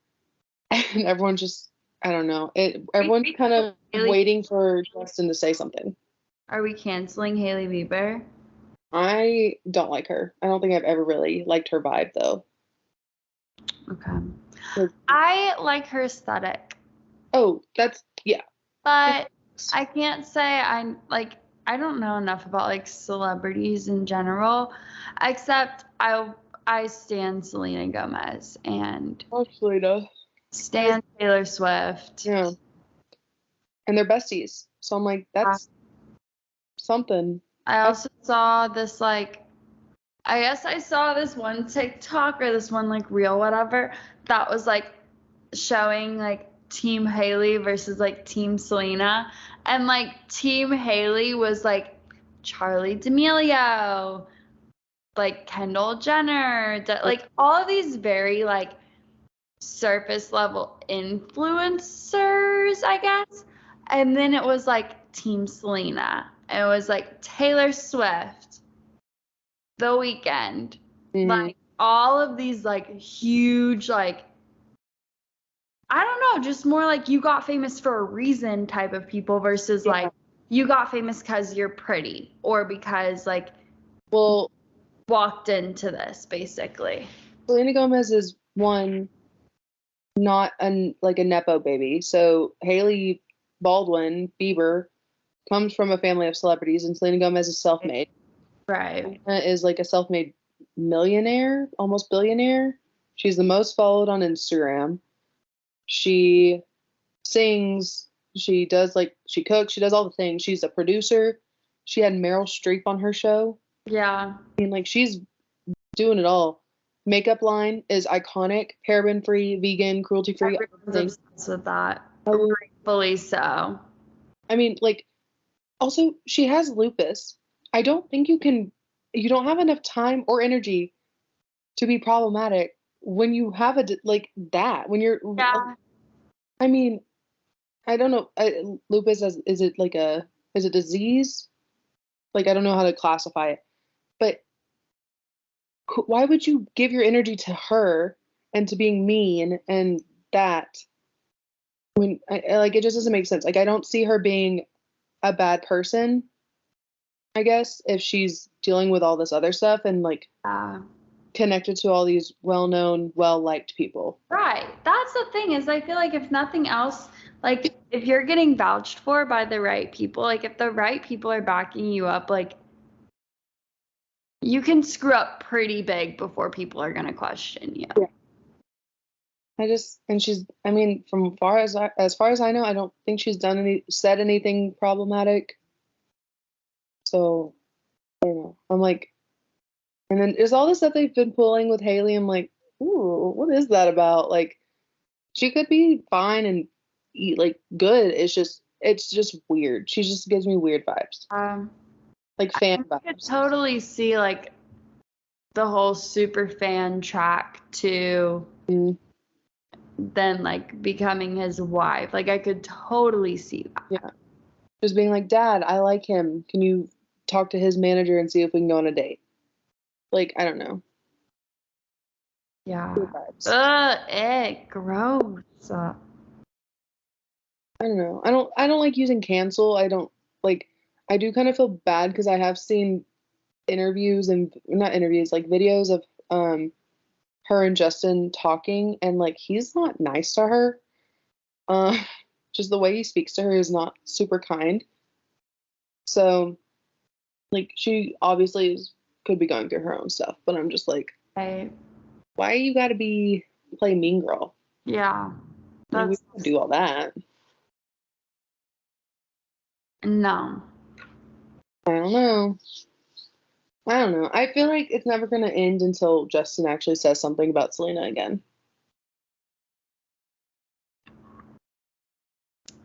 And everyone's just, I don't know. Everyone's kind of waiting for Justin to say something. Are we canceling Hailey Bieber? I don't like her. I don't think I've ever really liked her vibe though. Okay. I like her aesthetic. Oh, that's yeah. But I can't say I don't know enough about like celebrities in general, except I stan Selena Gomez and Selena. stan Taylor Swift. Yeah. And they're besties. So I'm like, that's something. I also saw this like I guess I saw this one TikTok or this one like reel whatever that was like showing like Team Hailey versus like Team Selena, and like Team Hailey was like Charlie D'Amelio, like Kendall Jenner, like all of these very like surface level influencers, I guess. And then it was like Team Selena. And it was like Taylor Swift, The Weeknd, like all of these like huge like I don't know, just more like you got famous for a reason type of people versus like you got famous because you're pretty or because like. Well, walked into this, basically. Selena Gomez is one, not like a nepo baby. So Haley Baldwin Bieber comes from a family of celebrities, and Selena Gomez is self-made. Right. Selena is like a self-made millionaire, almost billionaire. She's the most followed on Instagram. She sings, she does like she cooks, she does all the things. She's a producer. She had Meryl Streep on her show. Yeah. I mean, like she's doing it all. Makeup line is iconic, paraben free, vegan, cruelty free. Everyone's obsessed with that. I Rightfully so. mean, like also she has lupus. I don't think you don't have enough time or energy to be problematic when you have like that. When you're, Yeah. I mean, I don't know. Lupus is it like is it disease? Like I don't know how to classify it. But why would you give your energy to her and to being mean and that when like it just doesn't make sense. Like I don't see her being a bad person, I guess, if she's dealing with all this other stuff and like Yeah. connected to all these well-known, well-liked people. Right. That's the thing is I feel like if nothing else, like if you're getting vouched for by the right people, like if the right people are backing you up, like you can screw up pretty big before people are gonna question you. Yeah. And she's, I mean, as far as I know, I don't think she's said anything problematic. So I don't know. I'm like, and then there's all this stuff they've been pulling with Haley. I'm like, ooh, what is that about? Like, she could be fine and eat like good. It's just weird. She just gives me weird vibes, Um, like I fan could vibes. totally see like the whole super fan track to Mm, then like becoming his wife. Like I could totally see that. yeah, just being like, Dad, I like him. Can you talk to his manager and see if we can go on a date? Like, I don't know. Yeah. Weird vibes. Gross. I don't know. I don't like using cancel. I don't like I do kind of feel bad because I have seen interviews and not interviews, like videos of her and Justin talking and like he's not nice to her. Uh just the way he speaks to her is not super kind. So like she obviously could be going through her own stuff, but I'm just like, Right. why you gotta play mean girl? Yeah. Like we That's don't do all that. no. I don't know. I don't know. I feel like it's never going to end until Justin actually says something about Selena again.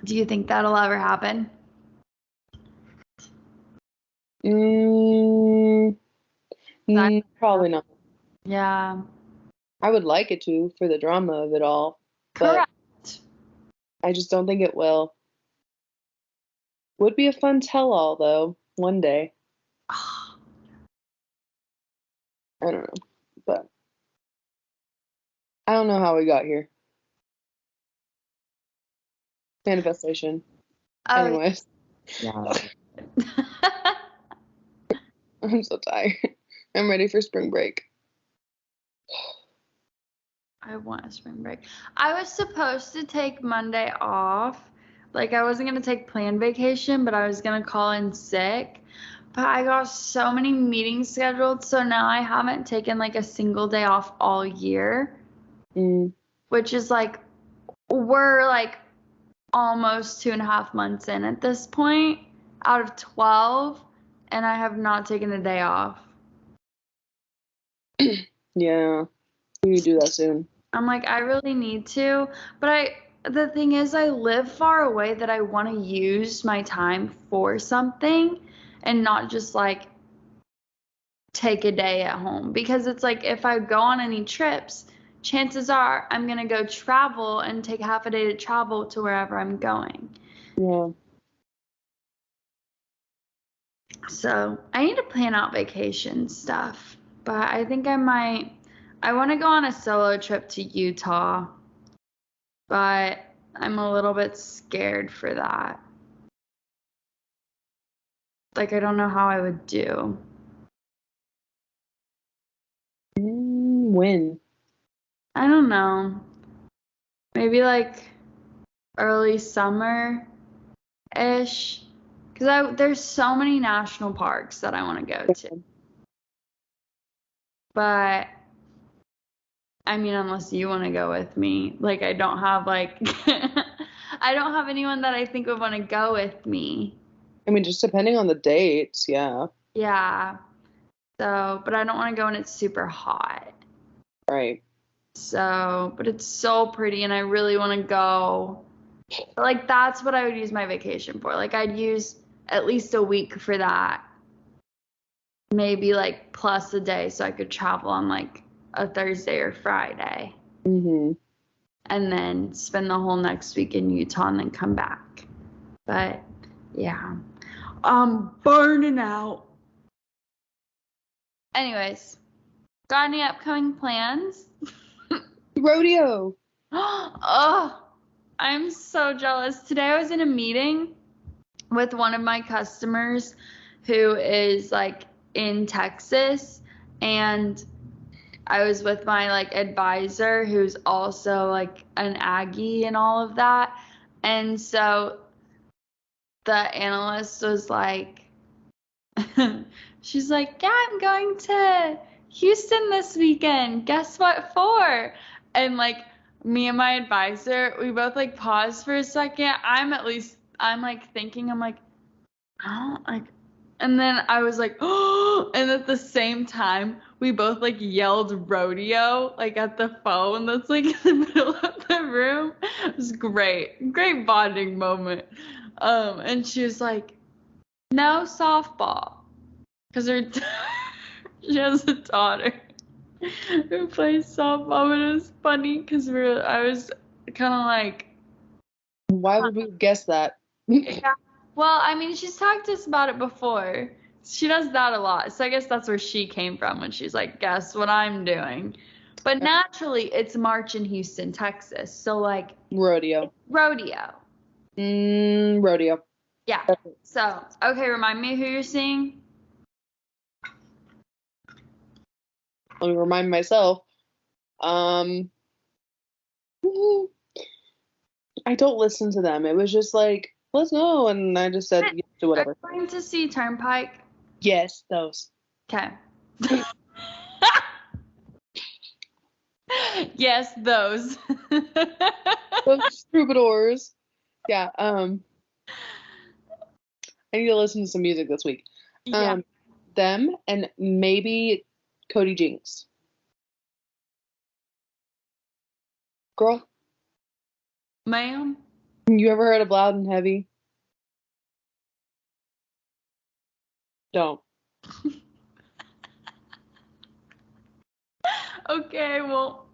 Do you think that'll ever happen? Mm, probably not. Yeah. I would like it to for the drama of it all, but Correct. I just don't think it will. Would be a fun tell-all though, one day. I don't know, but I don't know how we got here. Manifestation. Oh, Anyways, yeah. I'm so tired. I'm ready for spring break. I want a spring break. I was supposed to take Monday off. Like I wasn't gonna take planned vacation, but I was gonna call in sick. But I got so many meetings scheduled, so now I haven't taken like a single day off all year, Mm, which is like we're like almost 2.5 months in at this point out of 12, and I have not taken a day off. yeah, we need to do that soon. I'm like, I really need to, but the thing is, I live far away that I want to use my time for something and not just like take a day at home. Because it's like, if I go on any trips, chances are I'm going to go travel and take half a day to travel to wherever I'm going. Yeah. So I need to plan out vacation stuff, but I think I want to go on a solo trip to Utah, but I'm a little bit scared for that. Like, I don't know how I would do. When? I don't know. Maybe like early summer-ish. Because there's so many national parks that I want to go to. But I mean, unless you want to go with me. Like, I don't have like I don't have anyone that I think would want to go with me. I mean, just depending on the dates, yeah. Yeah. So, but I don't want to go when it's super hot. Right. So, but it's so pretty and I really want to go. But, like, that's what I would use my vacation for. Like, I'd use at least a week for that. Maybe like plus a day so I could travel on like a Thursday or Friday. Mm-hmm. And then spend the whole next week in Utah and then come back. But yeah, I'm burning out. Anyways, got any upcoming plans? Rodeo. Oh, I'm so jealous. Today I was in a meeting with one of my customers who is like in Texas, and I was with my like advisor who's also like an Aggie and all of that. And so the analyst was like, she's like, yeah, I'm going to Houston this weekend. Guess what for? And like me and my advisor, we both like paused for a second. I'm like thinking, I'm like, I don't like, and then I was like, oh, and at the same time, we both like yelled rodeo, like at the phone that's like in the middle of the room. It was great. Great bonding moment. And she was like, no softball. Because she has a daughter who plays softball, but it was funny because I was kind of like, Why would we guess that? yeah. Well, I mean, she's talked to us about it before. She does that a lot. So I guess that's where she came from when she's like, guess what I'm doing. But naturally, it's March in Houston, Texas. So like Rodeo. rodeo. Rodeo. Yeah. So, okay, remind me who you're seeing. Let me remind myself. I don't listen to them. It was just like, let's know, and I just said yes to whatever. I'm going to see Turnpike. Yes, those. Okay. Yes, those. Those troubadours. Yeah. I need to listen to some music this week. Yeah. Them and maybe Cody Jinks. Girl, Ma'am. you ever heard of Loud and Heavy? Don't. Okay, well.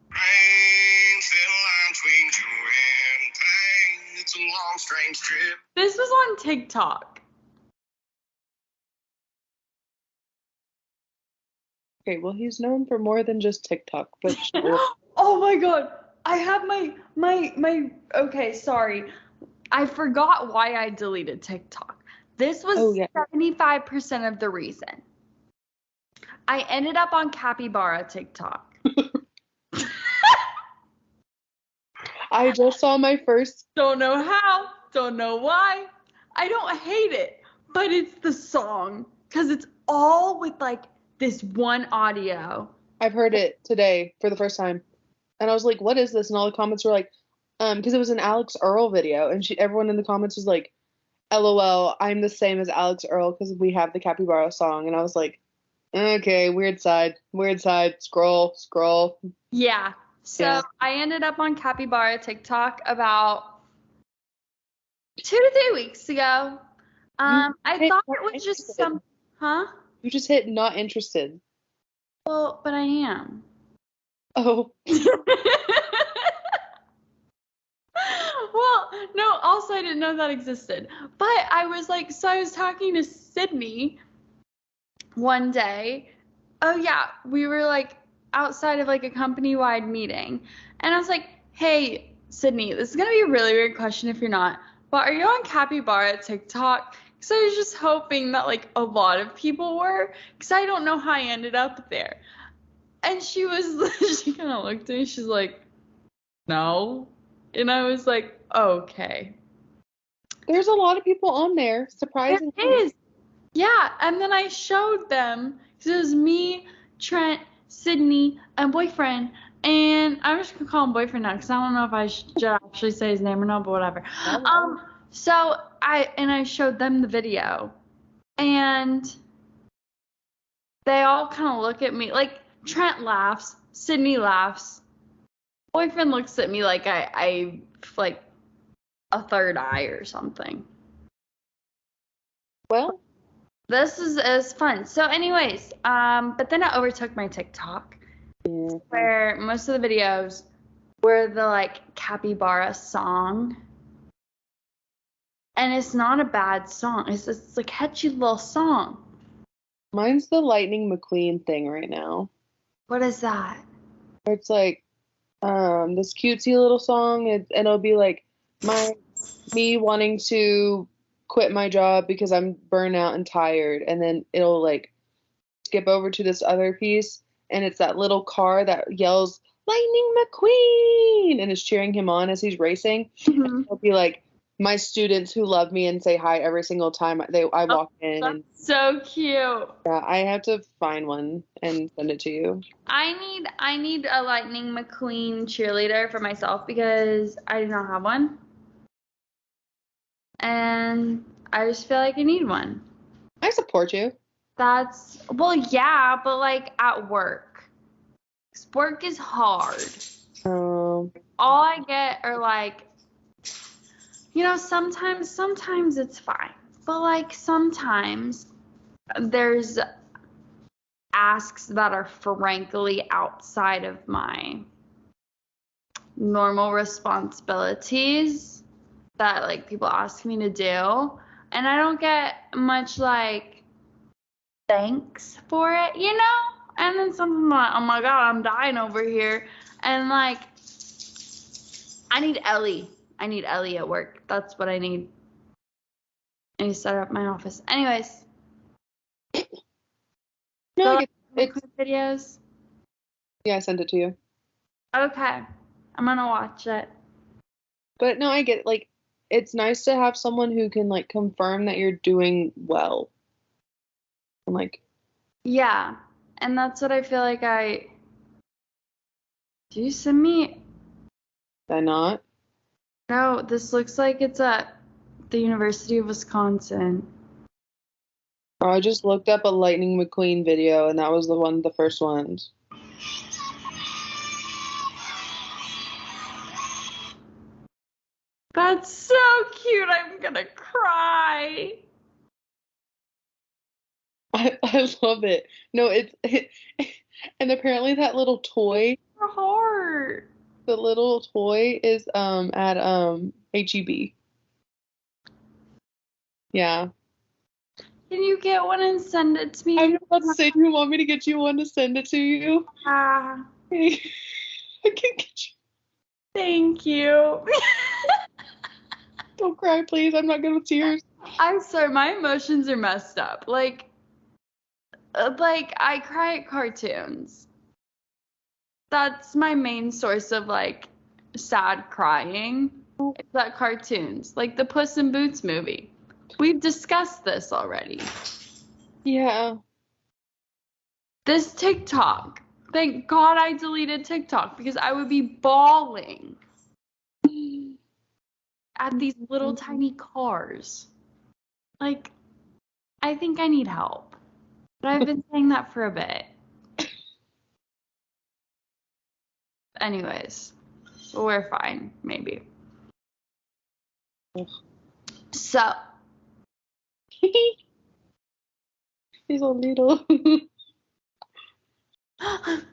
It's a long, strange trip. This was on TikTok. Okay, well, he's known for more than just TikTok, but sure. Oh my god. I have my okay, sorry. I forgot why I deleted TikTok. This was Oh, yeah. 75% of the reason. I ended up on Capybara TikTok. I just saw my first. Don't know how, don't know why. I don't hate it, but it's the song because it's all with like this one audio. I've heard it today for the first time, and I was like, "What is this?" And all the comments were like, because it was an Alex Earl video, and everyone in the comments was like, "LOL, I'm the same as Alex Earl because we have the Capybara song," and I was like, "Okay, weird side, scroll, scroll." Yeah. So Yeah. I ended up on Capybara TikTok about 2 to 3 weeks ago. I thought it was just some, huh? You just hit not interested. Well, but I am. Oh. Well, no, also I didn't know that existed. But I was like, so I was talking to Sydney one day. Oh yeah, we were like outside of like a company-wide meeting. And I was like, hey, Sydney, this is gonna be a really weird question if you're not, but are you on Capybara TikTok? Because I was just hoping that like a lot of people were, because I don't know how I ended up there. And she kind of looked at me. She's like, no. And I was like, okay. There's a lot of people on there, surprisingly. There is. Yeah. And then I showed them, because it was me, Trent, Sydney, and boyfriend. And I'm just going to call him boyfriend now, because I don't know if I should actually say his name or not, but whatever. So I showed them the video. And they all kind of look at me, like Trent laughs, Sydney laughs, boyfriend looks at me like I like a third eye or something. Well, this is fun. So anyways, but then it overtook my TikTok, where most of the videos were the like capybara song. And it's not a bad song. It's a catchy little song. Mine's the Lightning McQueen thing right now. What is that? It's like this cutesy little song, and it'll be like me wanting to quit my job because I'm burnt out and tired, and then it'll like skip over to this other piece, and it's that little car that yells Lightning McQueen and is cheering him on as he's racing. Mm-hmm. It'll be like my students who love me and say hi every single time I walk in. That's so cute. Yeah, I have to find one and send it to you. I need a Lightning McQueen cheerleader for myself because I do not have one. And I just feel like I need one. I support you. Well, yeah, but like at work. 'Cause work is hard. All I get are like, sometimes it's fine. But like sometimes there's asks that are frankly outside of my normal responsibilities that like people ask me to do, and I don't get much like thanks for it, and then something like, oh my god, I'm dying over here, and like I need Ellie at work. That's what I need. I need to set up my office. Anyways, No, it's videos. Yeah, I sent it to you. Okay, I'm gonna watch it. But no, I get it. Like, it's nice to have someone who can like confirm that you're doing well. And like, yeah, and that's what I feel like Do you send me? did I not? No, this looks like it's at the University of Wisconsin. Oh, I just looked up a Lightning McQueen video, and that was the first ones. That's so cute. I'm gonna cry. I love it. No, and apparently that little toy, Your heart. the little toy is at HEB. Yeah. Can you get one and send it to me? I'm about to say, do you want me to get you one to send it to you? I can get you. Thank you. Don't cry, please. I'm not good with tears. I'm sorry, my emotions are messed up. Like I cry at cartoons. That's my main source of like sad crying. It's at cartoons, like the Puss in Boots movie. We've discussed this already. Yeah. This TikTok. Thank God I deleted TikTok because I would be bawling at these little tiny cars. Like, I think I need help. But I've been saying that for a bit. Anyways, we're fine, maybe. So. He's a little. That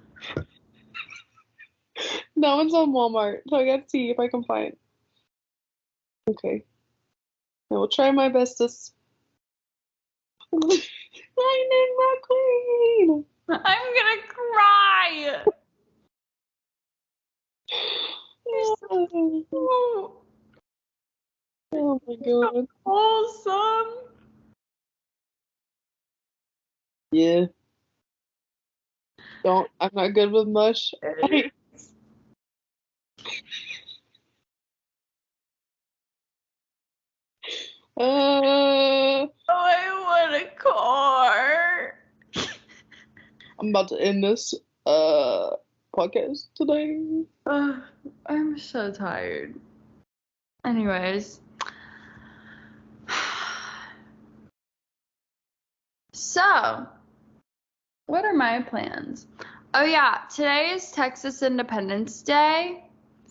one's on Walmart, so I gotta see if I can find it. Okay. I will try my best to. Lightning McQueen! I'm gonna cry! Oh my god. Awesome! Yeah. I'm not good with mush. Uh, I want a car. I'm about to end this podcast today. I'm so tired. Anyways. So, what are my plans? Oh yeah, today is Texas Independence Day.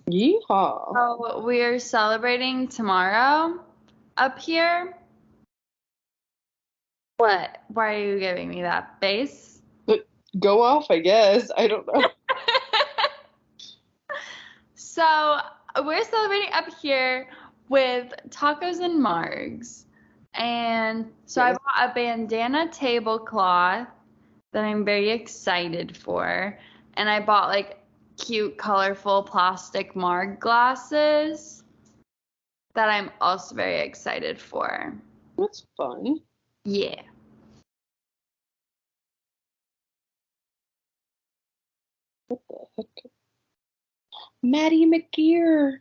Yeehaw. So we're celebrating tomorrow up here. What? Why are you giving me that face? Go off, I guess. I don't know. So we're celebrating up here with tacos and margs. And so I bought a bandana tablecloth that I'm very excited for. And I bought like cute, colorful plastic marg glasses that I'm also very excited for. That's fun. Yeah. What the heck? Maddie McGear.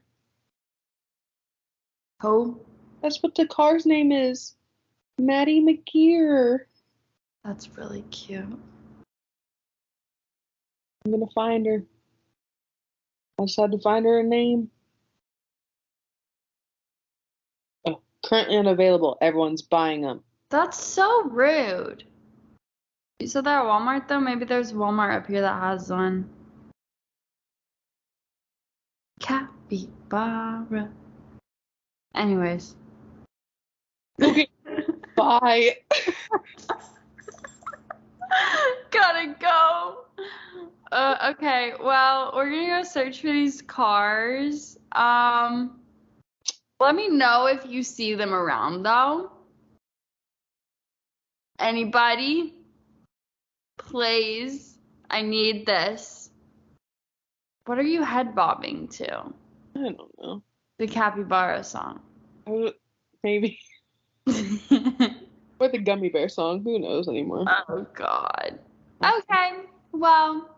Oh, That's what the car's name is. Maddie McGear. that's really cute. I'm gonna find her. I just had to find her a name. Oh, currently unavailable. Everyone's buying them. That's so rude. You said that at Walmart though? Maybe there's Walmart up here that has one. Capybara. Anyways. Okay, bye. Gotta go. Okay, well, we're gonna go search for these cars. Let me know if you see them around though. Anybody? Please. I need this. What are you head bobbing to? I don't know. The Capybara song. Maybe. Or the Gummy Bear song. Who knows anymore? Oh, God. Okay, well,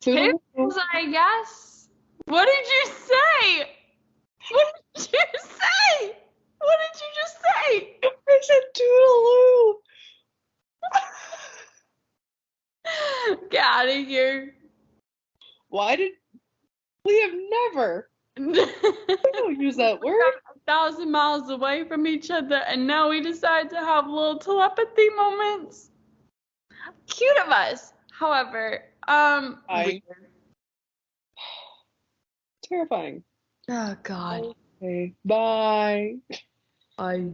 toodles, I guess. What did you say? What did you say? What did you just say? I said toodaloo. Get out of here. Why did we have never? We don't use that word. 1,000 miles away from each other, and now we decide to have little telepathy moments. Cute of us. However, Weird. Terrifying. Oh God. Okay, bye. Bye.